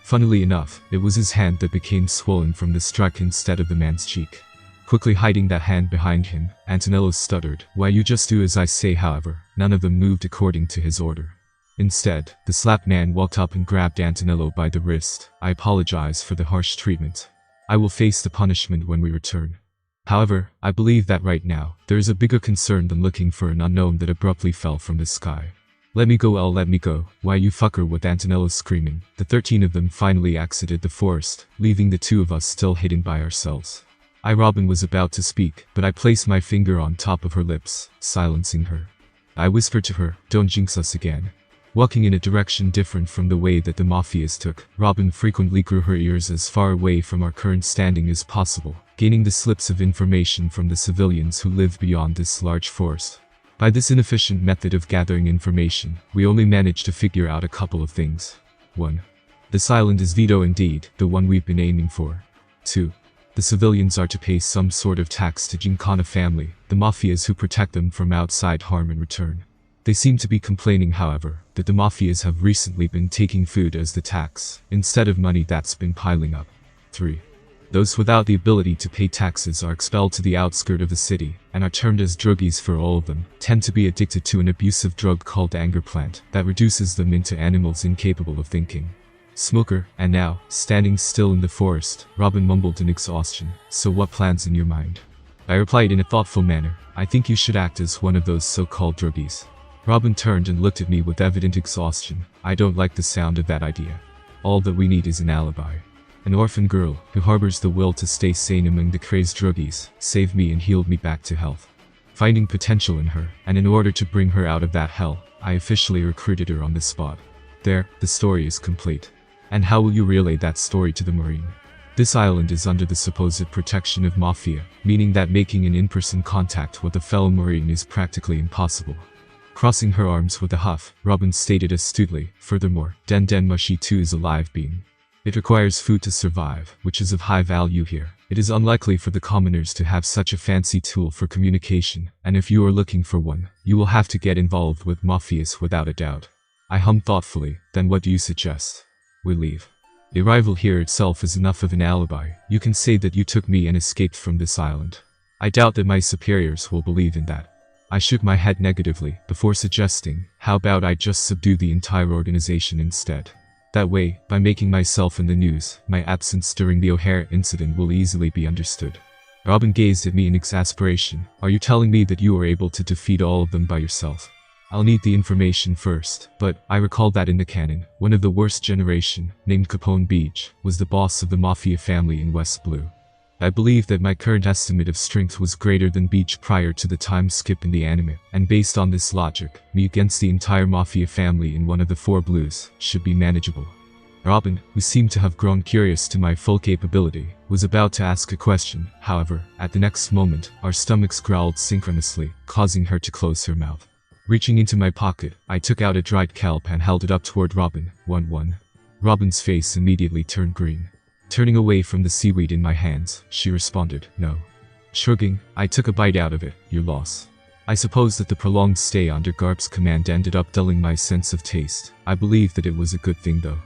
Funnily enough, it was his hand that became swollen from the strike instead of the man's cheek. Quickly hiding that hand behind him, Antonello stuttered. Why, you just do as I say. However, none of them moved according to his order. Instead, the slap man walked up and grabbed Antonello by the wrist. I apologize for the harsh treatment. I will face the punishment when we return. However, I believe that right now, there is a bigger concern than looking for an unknown that abruptly fell from the sky. Let me go, let me go. Why, you fucker, with Antonello screaming. The 13 of them finally exited the forest, leaving the 2 of us still hidden by ourselves. Robin was about to speak, but I placed my finger on top of her lips, silencing her. I whispered to her, don't jinx us again. Walking in a direction different from the way that the mafias took, Robin frequently grew her ears as far away from our current standing as possible, gaining the slips of information from the civilians who live beyond this large forest. By this inefficient method of gathering information, we only managed to figure out a couple of things. 1. This island is Vito indeed, the one we've been aiming for. 2. The civilians are to pay some sort of tax to Gincana family, the mafias who protect them from outside harm in return. They seem to be complaining, however, that the mafias have recently been taking food as the tax, instead of money that's been piling up. 3. Those without the ability to pay taxes are expelled to the outskirts of the city, and are termed as druggies. For all of them, tend to be addicted to an abusive drug called anger plant, that reduces them into animals incapable of thinking. Smoker, and now, standing still in the forest, Robin mumbled in exhaustion. So what plans in your mind? I replied in a thoughtful manner. I think you should act as one of those so-called druggies. Robin turned and looked at me with evident exhaustion. I don't like the sound of that idea. All that we need is an alibi. An orphan girl, who harbors the will to stay sane among the crazed druggies, saved me and healed me back to health. Finding potential in her, and in order to bring her out of that hell, I officially recruited her on the spot. There, the story is complete. And how will you relay that story to the Marine? This island is under the supposed protection of Mafia, meaning that making an in-person contact with a fellow Marine is practically impossible. Crossing her arms with a huff, Robin stated astutely, furthermore, Den Mashi too is a live being. It requires food to survive, which is of high value here. It is unlikely for the commoners to have such a fancy tool for communication, and if you are looking for one, you will have to get involved with Mafias without a doubt. I hummed thoughtfully. Then what do you suggest? We leave. The arrival here itself is enough of an alibi. You can say that you took me and escaped from this island. I doubt that my superiors will believe in that. I shook my head negatively, before suggesting, how about I just subdue the entire organization instead? That way, by making myself in the news, my absence during the O'Hare incident will easily be understood. Robin gazed at me in exasperation. Are you telling me that you were able to defeat all of them by yourself? I'll need the information first, but I recall that in the canon, one of the worst generation, named Capone Beach, was the boss of the Mafia family in West Blue. I believe that my current estimate of strength was greater than Beach prior to the time skip in the anime, and based on this logic, me against the entire Mafia family in one of the 4 blues should be manageable. Robin, who seemed to have grown curious to my full capability, was about to ask a question. However, at the next moment, our stomachs growled synchronously, causing her to close her mouth. Reaching into my pocket, I took out a dried kelp and held it up toward Robin. 1-1. Robin's face immediately turned green. Turning away from the seaweed in my hands, she responded, no. Shrugging, I took a bite out of it. Your loss. I suppose that the prolonged stay under Garp's command ended up dulling my sense of taste. I believe that it was a good thing though.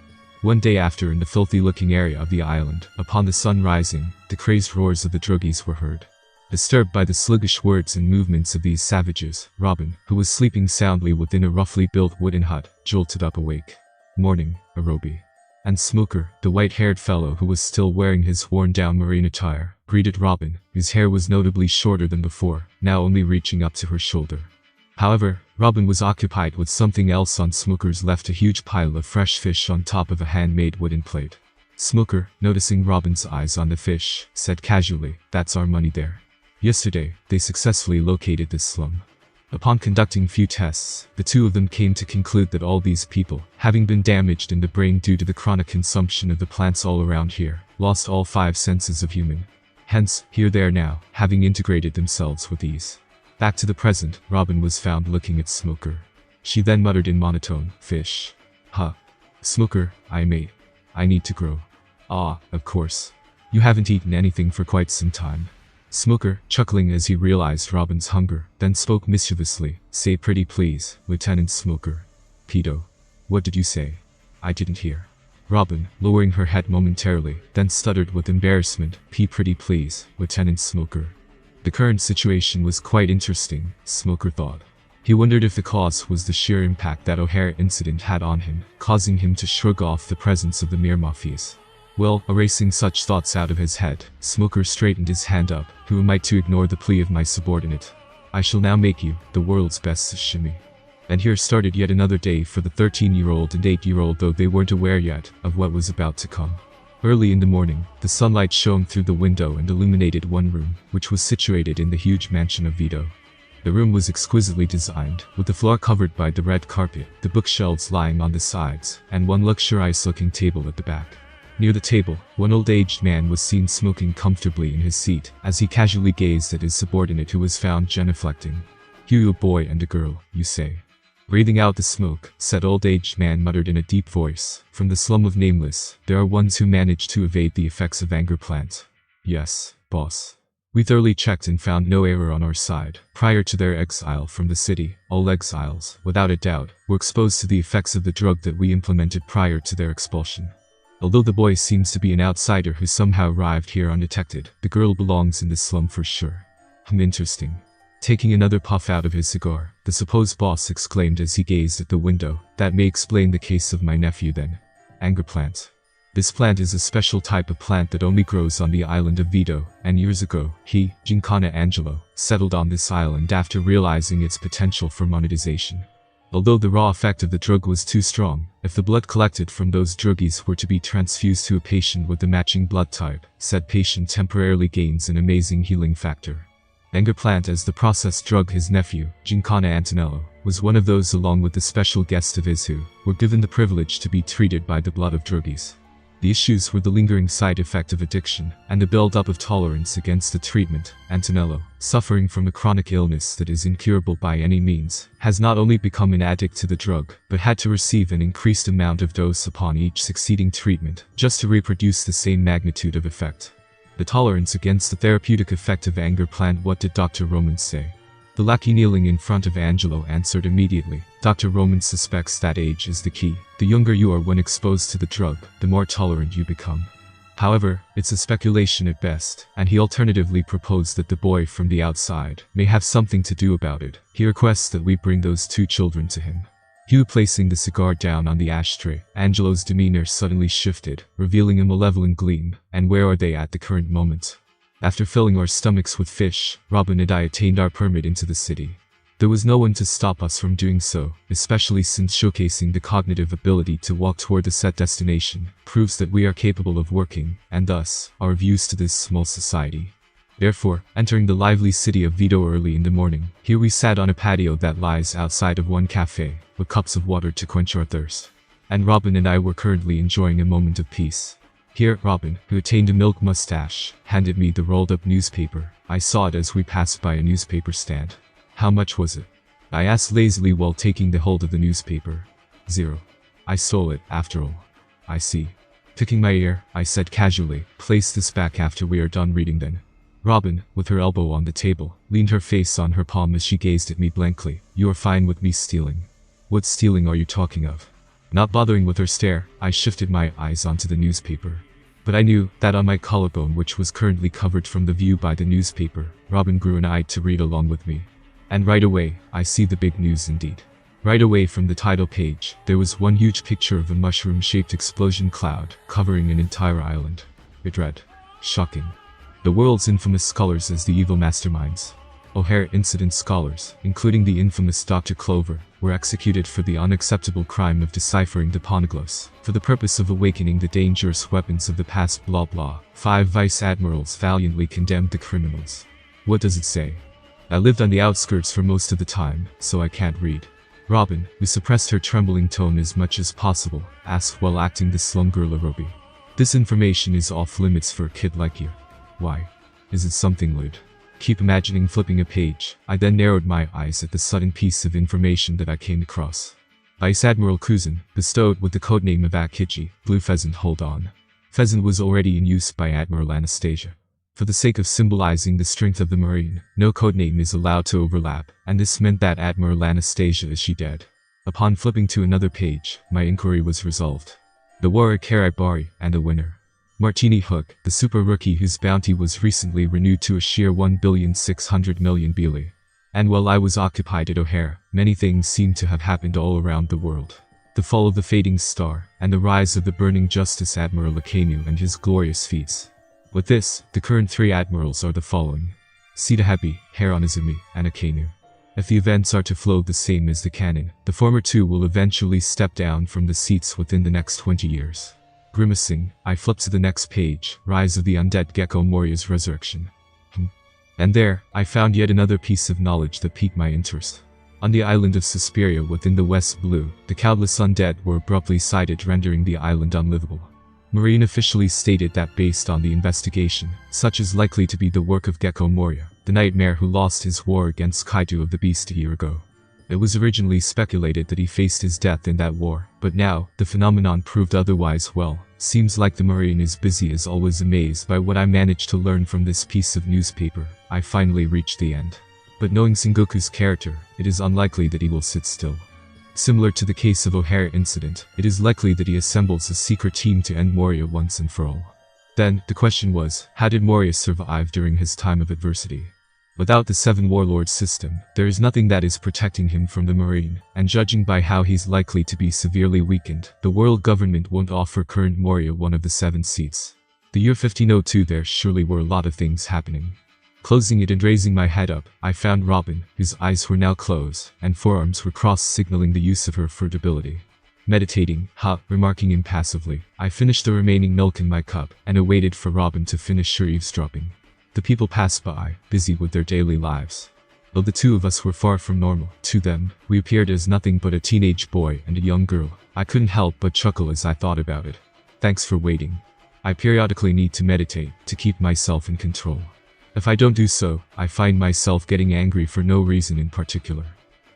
One day after, in the filthy-looking area of the island, upon the sun rising, the crazed roars of the druggies were heard. Disturbed by the sluggish words and movements of these savages, Robin, who was sleeping soundly within a roughly built wooden hut, jolted up awake. Morning, Arobi. And Smoker, the white-haired fellow who was still wearing his worn-down marine attire, greeted Robin, whose hair was notably shorter than before, now only reaching up to her shoulder. However, Robin was occupied with something else. On Smoker's left a huge pile of fresh fish on top of a handmade wooden plate. Smoker, noticing Robin's eyes on the fish, said casually, that's our money there. Yesterday, they successfully located this slum. Upon conducting few tests, the two of them came to conclude that all these people, having been damaged in the brain due to the chronic consumption of the plants all around here, lost all 5 senses of human. Hence, here they are now, having integrated themselves with ease. Back to the present, Robin was found looking at Smoker. She then muttered in monotone, "Fish. Huh. Smoker, I need to grow." "Ah, of course. You haven't eaten anything for quite some time." Smoker, chuckling as he realized Robin's hunger, then spoke mischievously, "Say pretty please, Lieutenant Smoker." "Pedo. What did you say? I didn't hear." Robin, lowering her head momentarily, then stuttered with embarrassment, "Pretty please, Lieutenant Smoker." The current situation was quite interesting, Smoker thought. He wondered if the cause was the sheer impact that O'Hare incident had on him, causing him to shrug off the presence of the mere Mafias. Well, erasing such thoughts out of his head, Smoker straightened his hand up. "Who am I to ignore the plea of my subordinate? I shall now make you the world's best sashimi." And here started yet another day for the 13-year-old and 8-year-old, though they weren't aware yet of what was about to come. Early in the morning, the sunlight shone through the window and illuminated one room, which was situated in the huge mansion of Vito. The room was exquisitely designed, with the floor covered by the red carpet, the bookshelves lying on the sides, and one luxurious-looking table at the back. Near the table, one old-aged man was seen smoking comfortably in his seat, as he casually gazed at his subordinate who was found genuflecting. "You a boy and a girl, you say?" Breathing out the smoke, said old-aged man muttered in a deep voice, "From the slum of Nameless, there are ones who manage to evade the effects of anger plant." "Yes, boss. We thoroughly checked and found no error on our side. Prior to their exile from the city, all exiles, without a doubt, were exposed to the effects of the drug that we implemented prior to their expulsion. Although the boy seems to be an outsider who somehow arrived here undetected, the girl belongs in this slum for sure." Interesting. Taking another puff out of his cigar, the supposed boss exclaimed as he gazed at the window, "That may explain the case of my nephew then. Anger plant. This plant is a special type of plant that only grows on the island of Vito, and years ago, he, Giancana Angelo, settled on this island after realizing its potential for monetization. Although the raw effect of the drug was too strong, if the blood collected from those druggies were to be transfused to a patient with the matching blood type, said patient temporarily gains an amazing healing factor. Anger plant as the processed drug his nephew, Giancana Antonello, was one of those along with the special guest of his who were given the privilege to be treated by the blood of druggies. The issues were the lingering side effect of addiction, and the build-up of tolerance against the treatment. Antonello, suffering from a chronic illness that is incurable by any means, has not only become an addict to the drug, but had to receive an increased amount of dose upon each succeeding treatment, just to reproduce the same magnitude of effect. The tolerance against the therapeutic effect of anger plant. What did Dr. Roman say? The lackey kneeling in front of Angelo answered immediately. Dr. Roman suspects that age is the key. The younger you are when exposed to the drug, the more tolerant you become. However, it's a speculation at best, and he alternatively proposed that the boy from the outside may have something to do about it. He requests that we bring those 2 children to him. Hugh placing the cigar down on the ashtray, Angelo's demeanor suddenly shifted, revealing a malevolent gleam. "And where are they at the current moment?" "After filling our stomachs with fish, Robin and I attained our permit into the city. There was no one to stop us from doing so, especially since showcasing the cognitive ability to walk toward the set destination proves that we are capable of working, and thus, our views to this small society. Therefore, entering the lively city of Vito early in the morning, here we sat on a patio that lies outside of one cafe, with cups of water to quench our thirst. And Robin and I were currently enjoying a moment of peace. Here, Robin, who attained a milk mustache, handed me the rolled-up newspaper. I saw it as we passed by a newspaper stand. How much was it? I asked lazily while taking the hold of the newspaper. 0. I stole it, after all. I see. Picking my ear, I said casually, place this back after we are done reading then. Robin, with her elbow on the table, leaned her face on her palm as she gazed at me blankly. You are fine with me stealing. What stealing are you talking of? Not bothering with her stare, I shifted my eyes onto the newspaper. But I knew that on my collarbone, which was currently covered from the view by the newspaper, Robin grew an eye to read along with me. And right away, I see the big news indeed. Right away from the title page, there was one huge picture of a mushroom-shaped explosion cloud covering an entire island. It read, shocking. The world's infamous scholars as the evil masterminds. O'Hare incident scholars, including the infamous Dr. Clover, were executed for the unacceptable crime of deciphering the poneglyphs, for the purpose of awakening the dangerous weapons of the past blah blah. 5 vice admirals valiantly condemned the criminals. What does it say? I lived on the outskirts for most of the time, so I can't read. Robin, who suppressed her trembling tone as much as possible, asked while acting the slum girl Arobi. This information is off limits for a kid like you. Why? Is it something lewd? Keep imagining flipping a page. I then narrowed my eyes at the sudden piece of information that I came across. Vice Admiral Kuzin, bestowed with the codename of Akichi, Blue Pheasant. Hold on. Pheasant was already in use by Admiral Anastasia. For the sake of symbolizing the strength of the Marine, no codename is allowed to overlap, and this meant that Admiral Anastasia is she dead. Upon flipping to another page, my inquiry was resolved. The warrior Karibari, and the winner. Martini Hook, the super rookie whose bounty was recently renewed to a sheer 1,600,000,000 Bili. And while I was occupied at O'Hare, many things seemed to have happened all around the world. The fall of the fading star, and the rise of the burning Justice Admiral Akenu and his glorious feats. With this, the current 3 admirals are the following: Sitahabi, Heron Izumi, and Akenu. If the events are to flow the same as the canon, the former 2 will eventually step down from the seats within the next 20 years. Grimacing, I flipped to the next page, Rise of the Undead Gecko Moria's Resurrection. And there, I found yet another piece of knowledge that piqued my interest. On the island of Suspiria within the West Blue, the countless undead were abruptly sighted, rendering the island unlivable. Marine officially stated that based on the investigation, such is likely to be the work of Gecko Moria, the nightmare who lost his war against Kaido of the Beast a year ago. It was originally speculated that he faced his death in that war, but now, the phenomenon proved otherwise. Well, seems like the Marine is busy as always. Amazed by what I managed to learn from this piece of newspaper, I finally reached the end. But knowing Sengoku's character, it is unlikely that he will sit still. Similar to the case of O'Hare incident, it is likely that he assembles a secret team to end Moria once and for all. Then, the question was, how did Moria survive during his time of adversity? Without the 7 warlords system, there is nothing that is protecting him from the Marine, and judging by how he's likely to be severely weakened, the world government won't offer current Moria one of the 7 seats. The year 1502, there surely were a lot of things happening. Closing it and raising my head up, I found Robin, whose eyes were now closed, and forearms were crossed, signaling the use of her third ability. Meditating, remarking impassively, I finished the remaining milk in my cup, and awaited for Robin to finish her eavesdropping. The people passed by, busy with their daily lives. Though the 2 of us were far from normal, to them, we appeared as nothing but a teenage boy and a young girl. I couldn't help but chuckle as I thought about it. Thanks for waiting. I periodically need to meditate, to keep myself in control. If I don't do so, I find myself getting angry for no reason in particular.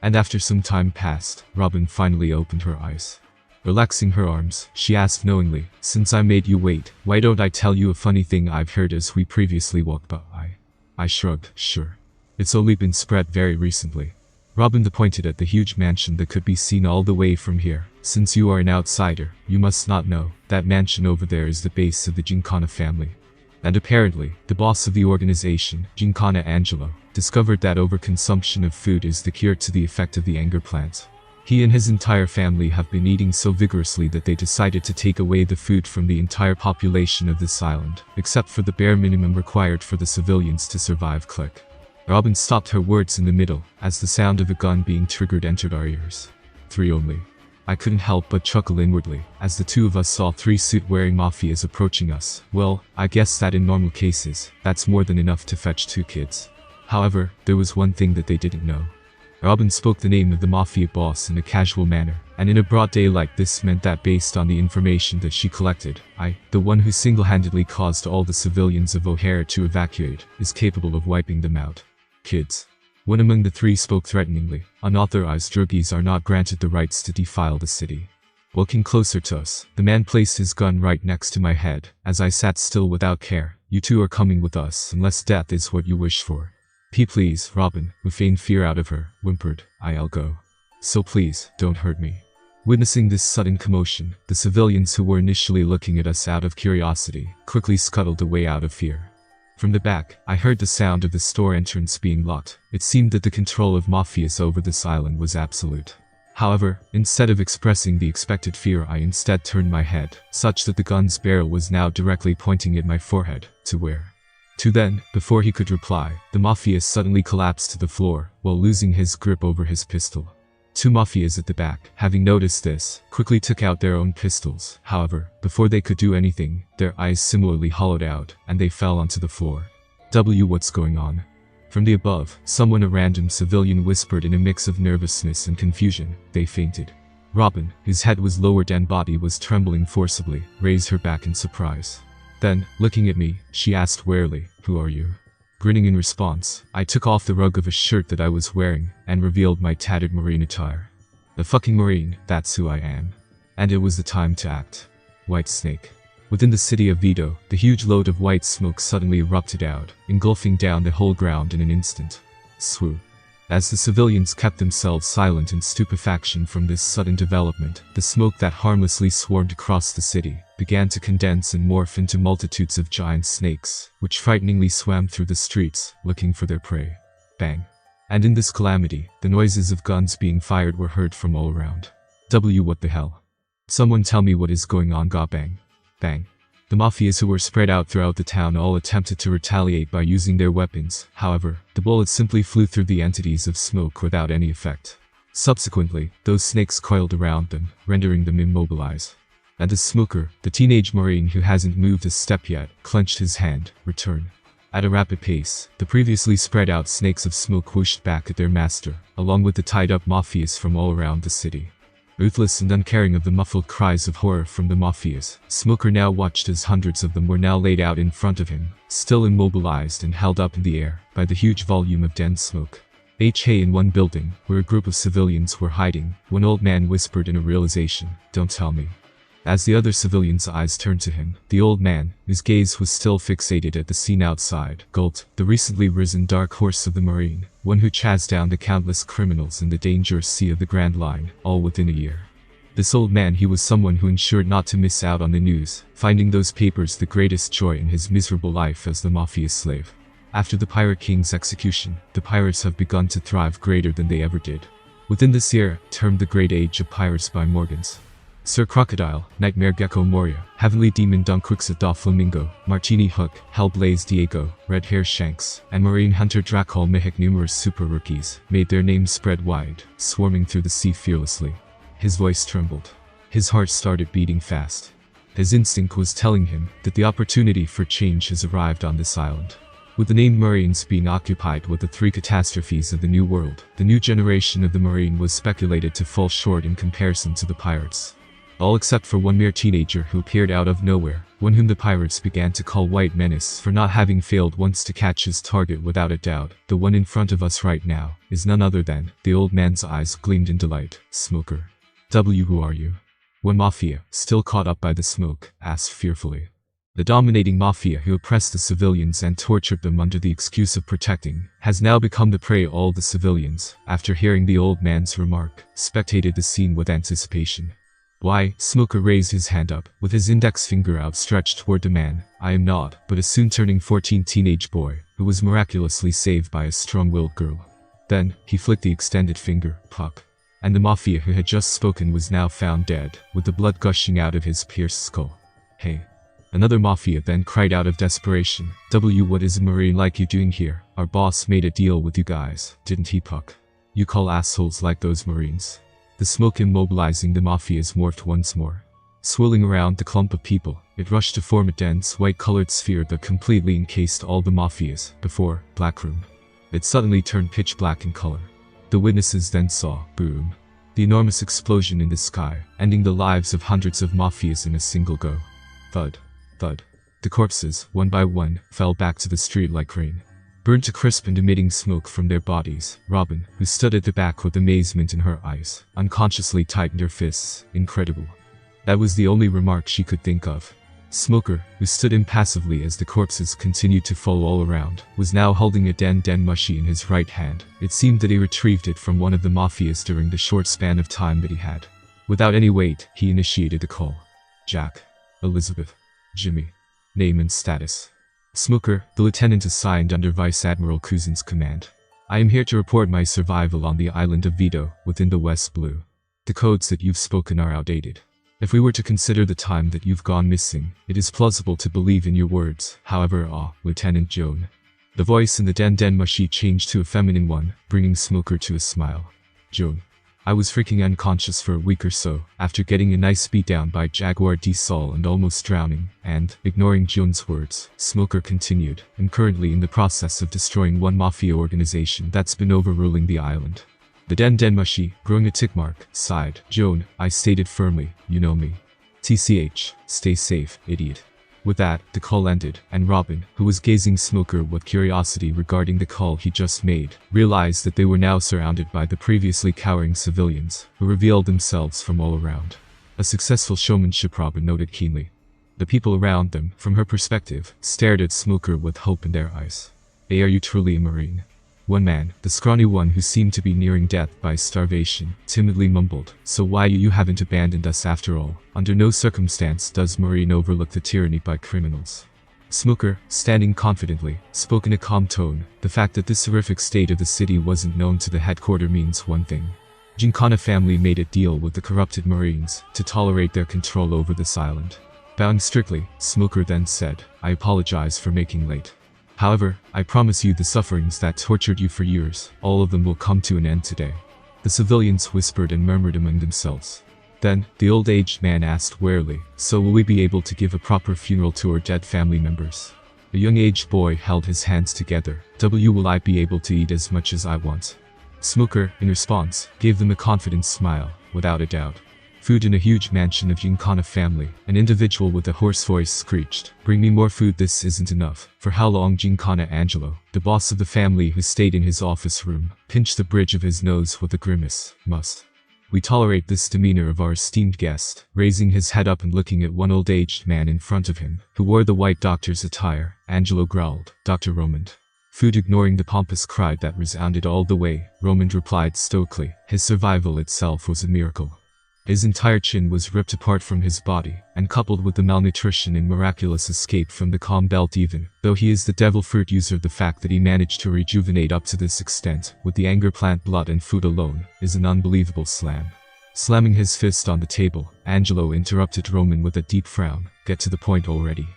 And after some time passed, Robin finally opened her eyes. Relaxing her arms, she asked knowingly, "Since I made you wait, why don't I tell you a funny thing I've heard as we previously walked by?" I shrugged, sure. It's only been spread very recently. Robin pointed at the huge mansion that could be seen all the way from here. Since you are an outsider, you must not know, that mansion over there is the base of the Gincana family. And apparently, the boss of the organization, Gincana Angelo, discovered that overconsumption of food is the cure to the effect of the anger plant. He and his entire family have been eating so vigorously that they decided to take away the food from the entire population of this island, except for the bare minimum required for the civilians to survive. Click. Robin stopped her words in the middle, as the sound of a gun being triggered entered our ears. 3 only. I couldn't help but chuckle inwardly, as the 2 of us saw 3 suit-wearing mafias approaching us. Well, I guess that in normal cases, that's more than enough to fetch 2 kids. However, there was one thing that they didn't know. Robin spoke the name of the mafia boss in a casual manner, and in a broad daylight this meant that based on the information that she collected, I, the one who single-handedly caused all the civilians of O'Hare to evacuate, is capable of wiping them out. Kids. One among the 3 spoke threateningly. Unauthorized druggies are not granted the rights to defile the city. Walking closer to us, the man placed his gun right next to my head, as I sat still without care. You 2 are coming with us unless death is what you wish for. Please, Robin, who feigned fear out of her, whimpered, I'll go. So please, don't hurt me. Witnessing this sudden commotion, the civilians who were initially looking at us out of curiosity, quickly scuttled away out of fear. From the back, I heard the sound of the store entrance being locked. It seemed that the control of mafias over this island was absolute. However, instead of expressing the expected fear, I instead turned my head, such that the gun's barrel was now directly pointing at my forehead, to where? To then, before he could reply, the mafia suddenly collapsed to the floor, while losing his grip over his pistol. 2 mafias at the back, having noticed this, quickly took out their own pistols. However, before they could do anything, their eyes similarly hollowed out, and they fell onto the floor. What's going on? From the above, someone, a random civilian, whispered in a mix of nervousness and confusion, "They fainted." Robin, whose head was lowered and body was trembling forcibly, raised her back in surprise. Then, looking at me, she asked warily, "Who are you?" Grinning in response, I took off the rug of a shirt that I was wearing and revealed my tattered Marine attire. The fucking Marine, that's who I am. And it was the time to act. White Snake. Within the city of Vito, the huge load of white smoke suddenly erupted out, engulfing down the whole ground in an instant. Swoop. As the civilians kept themselves silent in stupefaction from this sudden development, the smoke that harmlessly swarmed across the city began to condense and morph into multitudes of giant snakes, which frighteningly swam through the streets, looking for their prey. Bang. And in this calamity, the noises of guns being fired were heard from all around. What the hell? Someone tell me what is going on. Ga bang. Bang. The mafias who were spread out throughout the town all attempted to retaliate by using their weapons. However, the bullets simply flew through the entities of smoke without any effect. Subsequently, those snakes coiled around them, rendering them immobilized. And the smoker, the teenage Marine who hasn't moved a step yet, clenched his hand, return. At a rapid pace, the previously spread out snakes of smoke whooshed back at their master, along with the tied up mafias from all around the city. Ruthless and uncaring of the muffled cries of horror from the mafias, Smoker now watched as hundreds of them were now laid out in front of him, still immobilized and held up in the air by the huge volume of dense smoke. In one building, where a group of civilians were hiding, one old man whispered in a realization, "Don't tell me." As the other civilians' eyes turned to him, the old man, whose gaze was still fixated at the scene outside, gulped, "The recently risen dark horse of the Marine, one who chased down the countless criminals in the dangerous sea of the Grand Line, all within a year." This old man, he was someone who ensured not to miss out on the news, finding those papers the greatest joy in his miserable life as the mafia slave. After the Pirate King's execution, the pirates have begun to thrive greater than they ever did. Within this era, termed the Great Age of Pirates by Morgans, Sir Crocodile, Nightmare Gecko Moria, Heavenly Demon Dunquixote da Flamingo, Martini Hook, Hellblaze Diego, Red Hair Shanks, and Marine Hunter Dracul Mihik, numerous super rookies, made their names spread wide, swarming through the sea fearlessly. His voice trembled. His heart started beating fast. His instinct was telling him that the opportunity for change has arrived on this island. With the named Marines being occupied with the three catastrophes of the New World, the new generation of the Marine was speculated to fall short in comparison to the pirates. All except for one mere teenager who appeared out of nowhere, one whom the pirates began to call White Menace for not having failed once to catch his target. Without a doubt, the one in front of us right now is none other than, the old man's eyes gleamed in delight, Smoker. Who are you? One mafia, still caught up by the smoke, asked fearfully. The dominating mafia who oppressed the civilians and tortured them under the excuse of protecting, has now become the prey. All the civilians, after hearing the old man's remark, spectated the scene with anticipation. Why, Smoker raised his hand up, with his index finger outstretched toward the man. I am not, but a soon turning 14 teenage boy, who was miraculously saved by a strong-willed girl. Then, he flicked the extended finger, pop. And the mafia who had just spoken was now found dead, with the blood gushing out of his pierced skull. Hey. Another mafia then cried out of desperation, what is a Marine like you doing here? Our boss made a deal with you guys, didn't he, Puck? You call assholes like those Marines? The smoke immobilizing the mafias morphed once more. Swirling around the clump of people, it rushed to form a dense, white-colored sphere that completely encased all the mafias, before, black room. It suddenly turned pitch black in color. The witnesses then saw, boom, the enormous explosion in the sky, ending the lives of hundreds of mafias in a single go. Thud. Thud. The corpses, one by one, fell back to the street like rain. Burned to crisp and emitting smoke from their bodies, Robin, who stood at the back with amazement in her eyes, unconsciously tightened her fists. Incredible. That was the only remark she could think of. Smoker, who stood impassively as the corpses continued to fall all around, was now holding a den mushy in his right hand. It seemed that he retrieved it from one of the mafias during the short span of time that he had. Without any wait, he initiated the call. Jack. Elizabeth. Jimmy. Name and status. Smoker, the lieutenant assigned under Vice Admiral Cousin's command. I am here to report my survival on the island of Vito, within the West Blue. The codes that you've spoken are outdated. If we were to consider the time that you've gone missing, it is plausible to believe in your words. However, Lieutenant Joan. The voice in the den mushy changed to a feminine one, bringing Smoker to a smile. Joan. I was freaking unconscious for a week or so, after getting a nice beatdown by Jaguar D. Sol and almost drowning, and, ignoring Jun's words, Smoker continued, I'm currently in the process of destroying one mafia organization that's been overruling the island. The Denmushi, growing a tick mark, sighed. Joan, I stated firmly, you know me. TCH, stay safe, idiot. With that, the call ended, and Robin, who was gazing Smoker with curiosity regarding the call he just made, realized that they were now surrounded by the previously cowering civilians, who revealed themselves from all around. A successful showmanship, Robin noted keenly. The people around them, from her perspective, stared at Smoker with hope in their eyes. Hey, are you truly a Marine? One man, the scrawny one who seemed to be nearing death by starvation, timidly mumbled, so why you haven't abandoned us after all? Under no circumstance does Marine overlook the tyranny by criminals. Smoker, standing confidently, spoke in a calm tone. The fact that this horrific state of the city wasn't known to the headquarters means one thing. Gincana family made a deal with the corrupted Marines to tolerate their control over this island. Bowing strictly, Smoker then said, I apologize for making late. However, I promise you the sufferings that tortured you for years, all of them will come to an end today. The civilians whispered and murmured among themselves. Then, the old-aged man asked warily, so will we be able to give a proper funeral to our dead family members? The young-aged boy held his hands together. Will I be able to eat as much as I want? Smoker, in response, gave them a confident smile, without a doubt. Food in a huge mansion of Gincana family, an individual with a hoarse voice screeched, bring me more food, this isn't enough. For how long? Gincana Angelo, the boss of the family who stayed in his office room, pinched the bridge of his nose with a grimace. Must we tolerate this demeanor of our esteemed guest? Raising his head up and looking at one old-aged man in front of him, who wore the white doctor's attire, Angelo growled, Dr. Romand. Food. Ignoring the pompous cry that resounded all the way, Romand replied stoically, his survival itself was a miracle. His entire chin was ripped apart from his body, and coupled with the malnutrition and miraculous escape from the calm belt, even though he is the devil fruit user, the fact that he managed to rejuvenate up to this extent with the anger plant blood and food alone is an unbelievable slam. Slamming his fist on the table, Angelo interrupted Romand with a deep frown. Get to the point already.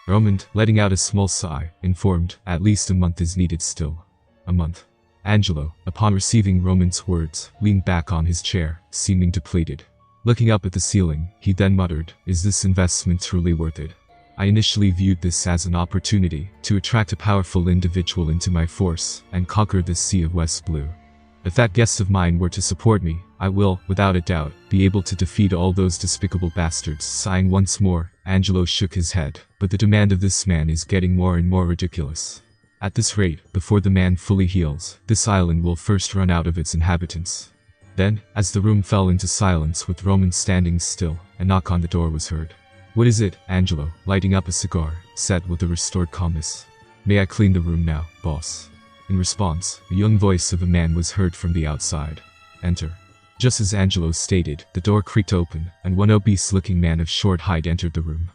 Romand, letting out a small sigh, informed, at least a month is needed still. A month. Angelo, upon receiving Romand's words, leaned back on his chair, seeming depleted. Looking up at the ceiling, he then muttered, is this investment truly worth it? I initially viewed this as an opportunity to attract a powerful individual into my force and conquer this sea of West Blue. If that guest of mine were to support me, I will, without a doubt, be able to defeat all those despicable bastards. Sighing once more, Angelo shook his head, but the demand of this man is getting more and more ridiculous. At this rate, before the man fully heals, this island will first run out of its inhabitants. Then, as the room fell into silence with Romand standing still, a knock on the door was heard. What is it? Angelo, lighting up a cigar, said with a restored calmness. May I clean the room now, boss? In response, the young voice of a man was heard from the outside. Enter. Just as Angelo stated, the door creaked open, and one obese-looking man of short height entered the room.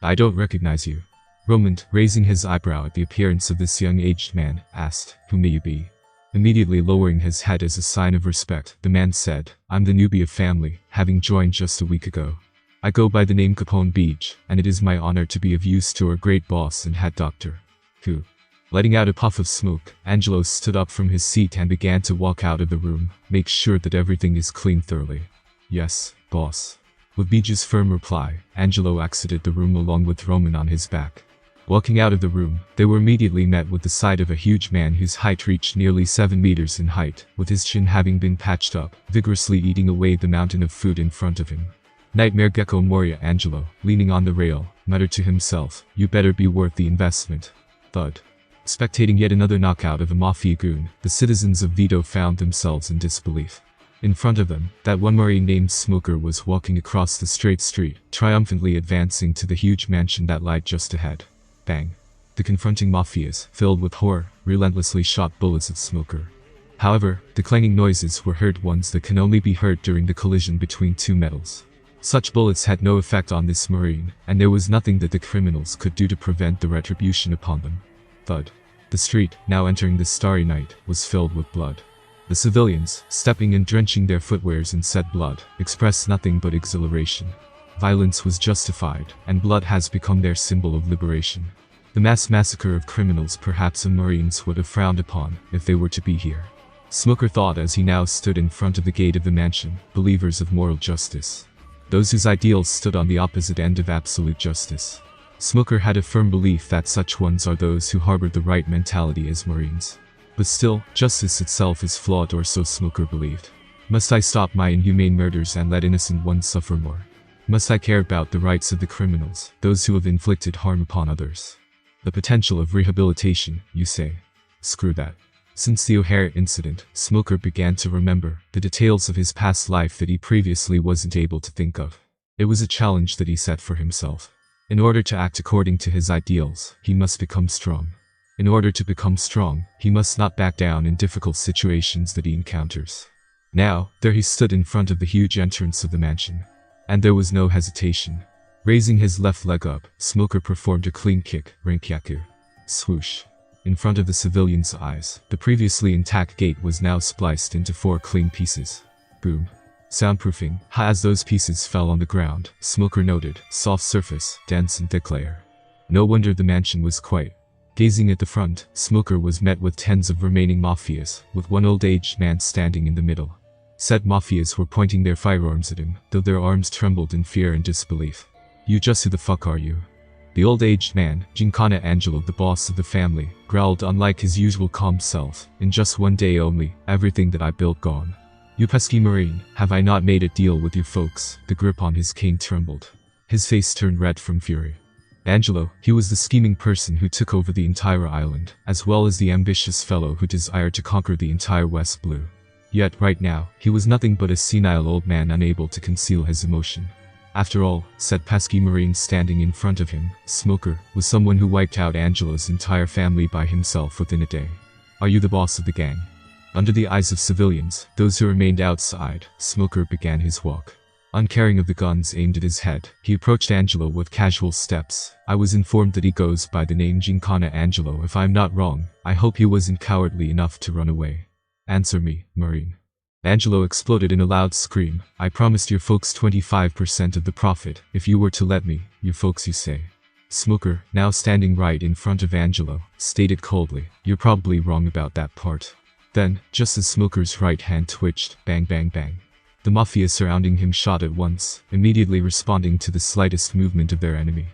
I don't recognize you. Romand, raising his eyebrow at the appearance of this young-aged man, asked, who may you be? Immediately lowering his head as a sign of respect, the man said, I'm the newbie of family, having joined just a week ago. I go by the name Capone Beach, and it is my honor to be of use to our great boss and head doctor. Who? Letting out a puff of smoke, Angelo stood up from his seat and began to walk out of the room. Make sure that everything is cleaned thoroughly. Yes, boss. With Beach's firm reply, Angelo exited the room along with Romand on his back. Walking out of the room, they were immediately met with the sight of a huge man whose height reached nearly 7 meters in height, with his chin having been patched up, vigorously eating away the mountain of food in front of him. Nightmare Gecko Moria. Angelo, leaning on the rail, muttered to himself, you better be worth the investment. Thud. Spectating yet another knockout of a mafia goon, the citizens of Vito found themselves in disbelief. In front of them, that one Marine named Smoker was walking across the straight street, triumphantly advancing to the huge mansion that lied just ahead. Bang. The confronting mafias, filled with horror, relentlessly shot bullets at Smoker. However, the clanging noises were heard, ones that can only be heard during the collision between two metals. Such bullets had no effect on this Marine, and there was nothing that the criminals could do to prevent the retribution upon them. Thud. The street, now entering the starry night, was filled with blood. The civilians, stepping and drenching their footwears in said blood, expressed nothing but exhilaration. Violence was justified, and blood has become their symbol of liberation. The mass massacre of criminals perhaps some Marines would have frowned upon if they were to be here. Smoker thought as he now stood in front of the gate of the mansion, believers of moral justice. Those whose ideals stood on the opposite end of absolute justice. Smoker had a firm belief that such ones are those who harbored the right mentality as Marines. But still, justice itself is flawed, or so Smoker believed. Must I stop my inhumane murders and let innocent ones suffer more? Must I care about the rights of the criminals, those who have inflicted harm upon others? The potential of rehabilitation, you say? Screw that. Since the O'Hare incident, Smoker began to remember the details of his past life that he previously wasn't able to think of. It was a challenge that he set for himself. In order to act according to his ideals, he must become strong. In order to become strong, he must not back down in difficult situations that he encounters. Now, there he stood in front of the huge entrance of the mansion. And there was no hesitation. Raising his left leg up, Smoker performed a clean kick, Renkyaku. Swoosh. In front of the civilians' eyes, the previously intact gate was now spliced into 4 clean pieces. Boom. Soundproofing. As those pieces fell on the ground, Smoker noted, soft surface, dense and thick layer. No wonder the mansion was quiet. Gazing at the front, Smoker was met with tens of remaining mafias, with one old-aged man standing in the middle. Said mafias were pointing their firearms at him, though their arms trembled in fear and disbelief. You just who the fuck are you? The old-aged man, Giancana Angelo, the boss of the family, growled unlike his usual calm self. In just one day only, everything that I built gone. You pesky Marine, have I not made a deal with you folks? The grip on his cane trembled. His face turned red from fury. Angelo, he was the scheming person who took over the entire island, as well as the ambitious fellow who desired to conquer the entire West Blue. Yet right now, he was nothing but a senile old man unable to conceal his emotion. After all, said pesky Marine standing in front of him, Smoker was someone who wiped out Angelo's entire family by himself within a day. Are you the boss of the gang? Under the eyes of civilians, those who remained outside, Smoker began his walk. Uncaring of the guns aimed at his head, he approached Angelo with casual steps. I was informed that he goes by the name Giancana Angelo. If I'm not wrong, I hope he wasn't cowardly enough to run away. Answer me, Marine. Angelo exploded in a loud scream. I promised your folks 25% of the profit, if you were to let me, you folks you say. Smoker, now standing right in front of Angelo, stated coldly, you're probably wrong about that part. Then, just as Smoker's right hand twitched, bang bang bang. The mafia surrounding him shot at once, immediately responding to the slightest movement of their enemy.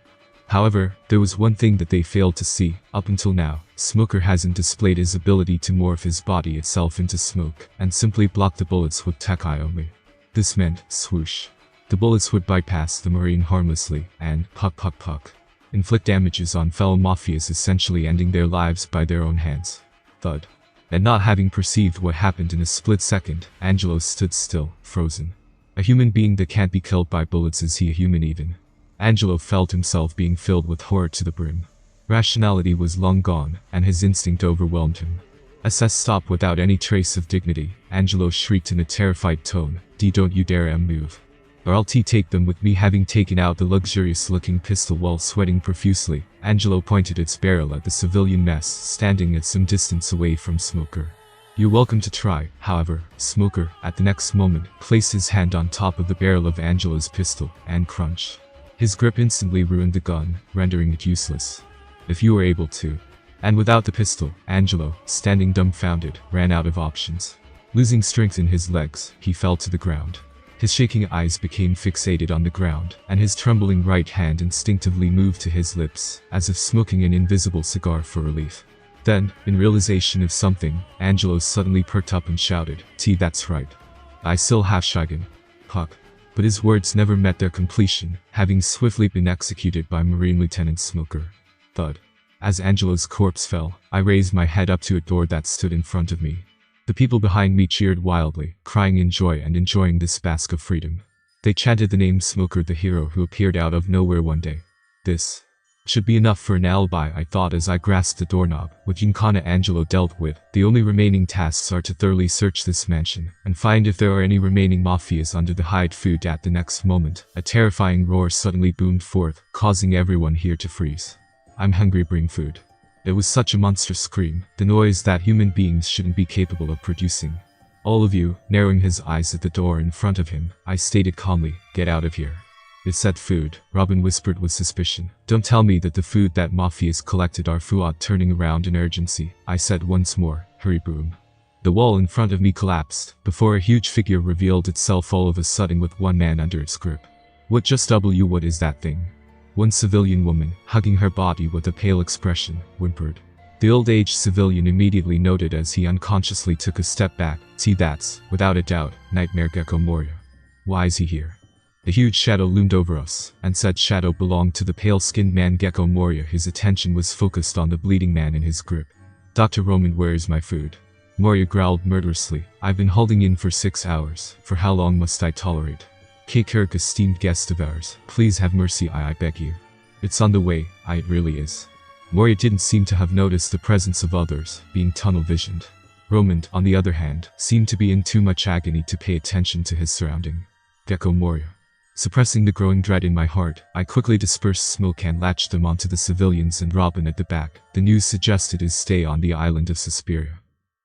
However, there was one thing that they failed to see. Up until now, Smoker hasn't displayed his ability to morph his body itself into smoke, and simply block the bullets with Tekai only. This meant, swoosh. The bullets would bypass the Marine harmlessly, and, puck puck puck, inflict damages on fellow mafias, essentially ending their lives by their own hands. Thud. And not having perceived what happened in a split second, Angelo stood still, frozen. A human being that can't be killed by bullets, is he a human even? Angelo felt himself being filled with horror to the brim. Rationality was long gone, and his instinct overwhelmed him. SS stop without any trace of dignity, Angelo shrieked in a terrified tone, don't you dare move. Or I'll take them with me. Having taken out the luxurious-looking pistol while sweating profusely, Angelo pointed its barrel at the civilian mess standing at some distance away from Smoker. You're welcome to try, however. Smoker, at the next moment, placed his hand on top of the barrel of Angelo's pistol, and crunch. His grip instantly ruined the gun, rendering it useless. If you were able to. And without the pistol, Angelo, standing dumbfounded, ran out of options. Losing strength in his legs, he fell to the ground. His shaking eyes became fixated on the ground, and his trembling right hand instinctively moved to his lips, as if smoking an invisible cigar for relief. Then, in realization of something, Angelo suddenly perked up and shouted, that's right. I still have Shigan. Puck. But his words never met their completion, having swiftly been executed by Marine Lieutenant Smoker. Thud. As Angelo's corpse fell, I raised my head up to a door that stood in front of me. The people behind me cheered wildly, crying in joy and enjoying this bask of freedom. They chanted the name Smoker, the hero who appeared out of nowhere one day. This should be enough for an alibi, I thought as I grasped the doorknob. With Giancana Angelo dealt with, the only remaining tasks are to thoroughly search this mansion, and find if there are any remaining mafias under the hide food. At the next moment, a terrifying roar suddenly boomed forth, causing everyone here to freeze. I'm hungry, bring food. It was such a monstrous scream, the noise that human beings shouldn't be capable of producing. All of you, narrowing his eyes at the door in front of him, I stated calmly, get out of here. It said food, Robin whispered with suspicion. Don't tell me that the food that mafias collected are fuad. Turning around in urgency, I said once more, hurry boom. The wall in front of me collapsed, before a huge figure revealed itself all of a sudden with one man under its grip. What is that thing? One civilian woman, hugging her body with a pale expression, whimpered. The old-aged civilian immediately noted as he unconsciously took a step back. See, that's, without a doubt, Nightmare Gecko Moria. Why is he here? The huge shadow loomed over us, and said shadow belonged to the pale-skinned man Gecko Moria. His attention was focused on the bleeding man in his grip. Dr. Roman, where is my food? Moria growled murderously. I've been holding in for 6 hours. For how long must I tolerate? Kirk, esteemed guest of ours, please have mercy, I beg you. It's on the way, it really is. Moria didn't seem to have noticed the presence of others, being tunnel-visioned. Roman, on the other hand, seemed to be in too much agony to pay attention to his surrounding. Gecko Moria. Suppressing the growing dread in my heart, I quickly dispersed smoke and latched them onto the civilians and Robin at the back. The news suggested his stay on the island of Suspiria.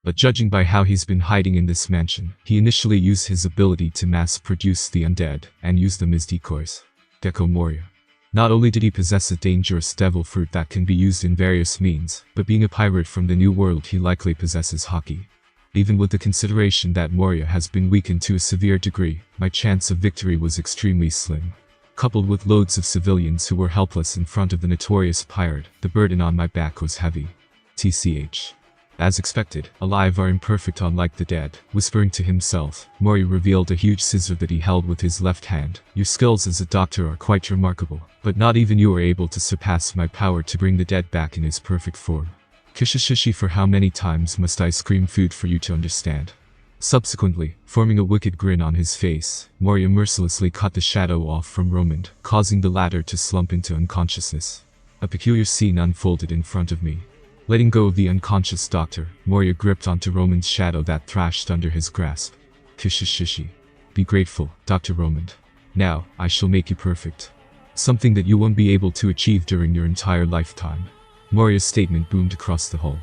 But judging by how he's been hiding in this mansion, he initially used his ability to mass-produce the undead, and use them as decoys. Gecko Moria. Not only did he possess a dangerous devil fruit that can be used in various means, but being a pirate from the New World he likely possesses hockey. Even with the consideration that Moria has been weakened to a severe degree, my chance of victory was extremely slim. Coupled with loads of civilians who were helpless in front of the notorious pirate, the burden on my back was heavy. TCH. As expected, alive are imperfect unlike the dead. Whispering to himself, Moria revealed a huge scissor that he held with his left hand. Your skills as a doctor are quite remarkable, but not even you are able to surpass my power to bring the dead back in his perfect form. Kishishishi, for how many times must I scream food for you to understand? Subsequently, forming a wicked grin on his face, Moria mercilessly cut the shadow off from Roman, causing the latter to slump into unconsciousness. A peculiar scene unfolded in front of me. Letting go of the unconscious doctor, Moria gripped onto Roman's shadow that thrashed under his grasp. Kishishishi. Be grateful, Dr. Roman. Now, I shall make you perfect. Something that you won't be able to achieve during your entire lifetime. Moria's statement boomed across the hall.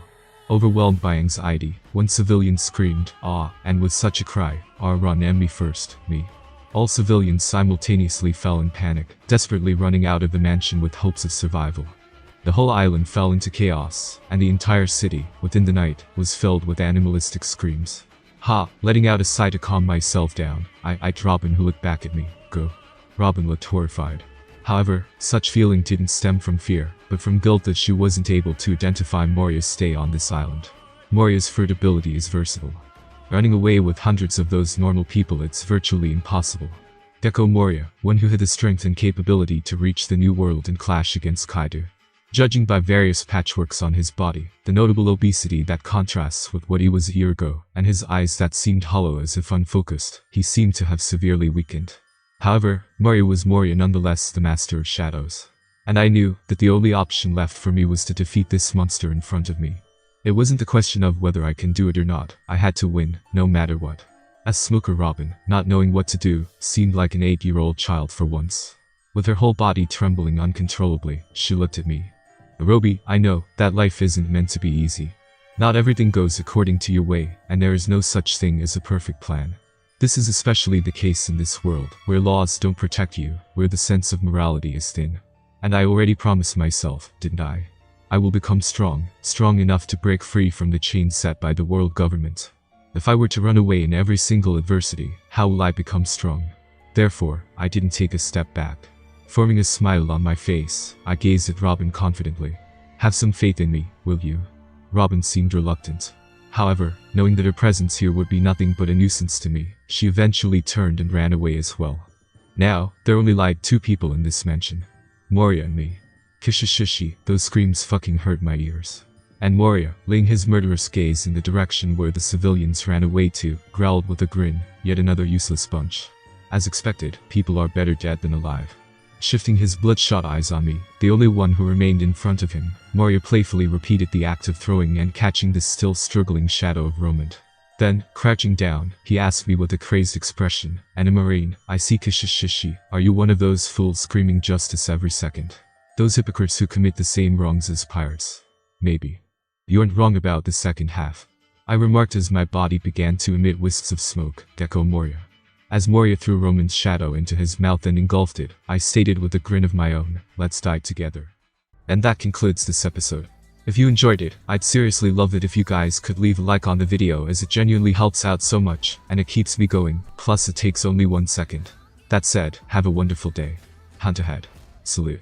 Overwhelmed by anxiety, one civilian screamed, "Ah," and with such a cry, "Ah, run, and me first, me." All civilians simultaneously fell in panic, desperately running out of the mansion with hopes of survival. The whole island fell into chaos, and the entire city, within the night, was filled with animalistic screams. Letting out a sigh to calm myself down, I eyed Robin, who looked back at me. Go. Robin looked horrified. However, such feeling didn't stem from fear, but from guilt that she wasn't able to identify Moria's stay on this island. Moria's fruit ability is versatile. Running away with hundreds of those normal people, it's virtually impossible. Gecko Moria, one who had the strength and capability to reach the New World and clash against Kaido. Judging by various patchworks on his body, the notable obesity that contrasts with what he was a year ago, and his eyes that seemed hollow as if unfocused, he seemed to have severely weakened. However, Moria was Moria nonetheless, the master of shadows. And I knew that the only option left for me was to defeat this monster in front of me. It wasn't a question of whether I can do it or not, I had to win, no matter what. As Smoker Robin, not knowing what to do, seemed like an 8-year-old child for once. With her whole body trembling uncontrollably, she looked at me. Roby, I know that life isn't meant to be easy. Not everything goes according to your way, and there is no such thing as a perfect plan. This is especially the case in this world, where laws don't protect you, where the sense of morality is thin. And I already promised myself, didn't I? I will become strong enough to break free from the chains set by the world government. If I were to run away in every single adversity, how will I become strong? Therefore, I didn't take a step back. Forming a smile on my face, I gazed at Robin confidently. Have some faith in me, will you? Robin seemed reluctant. However, knowing that her presence here would be nothing but a nuisance to me, she eventually turned and ran away as well. Now, there only lied 2 people in this mansion. Moria and me. Kishishishi, those screams fucking hurt my ears. And Moria, laying his murderous gaze in the direction where the civilians ran away to, growled with a grin, yet another useless bunch. As expected, people are better dead than alive. Shifting his bloodshot eyes on me, the only one who remained in front of him, Moria playfully repeated the act of throwing and catching the still struggling shadow of Roman. Then, crouching down, he asked me with a crazed expression, "And a marine, I see Kishishishi, are you one of those fools screaming justice every second? Those hypocrites who commit the same wrongs as pirates? Maybe. You aren't wrong about the second half," I remarked as my body began to emit wisps of smoke. Gecko Moria. As Moria threw Roman's shadow into his mouth and engulfed it, I stated with a grin of my own, "Let's die together." And that concludes this episode. If you enjoyed it, I'd seriously love it if you guys could leave a like on the video, as it genuinely helps out so much, and it keeps me going, plus it takes only 1 second. That said, have a wonderful day. Hunt ahead. Salute.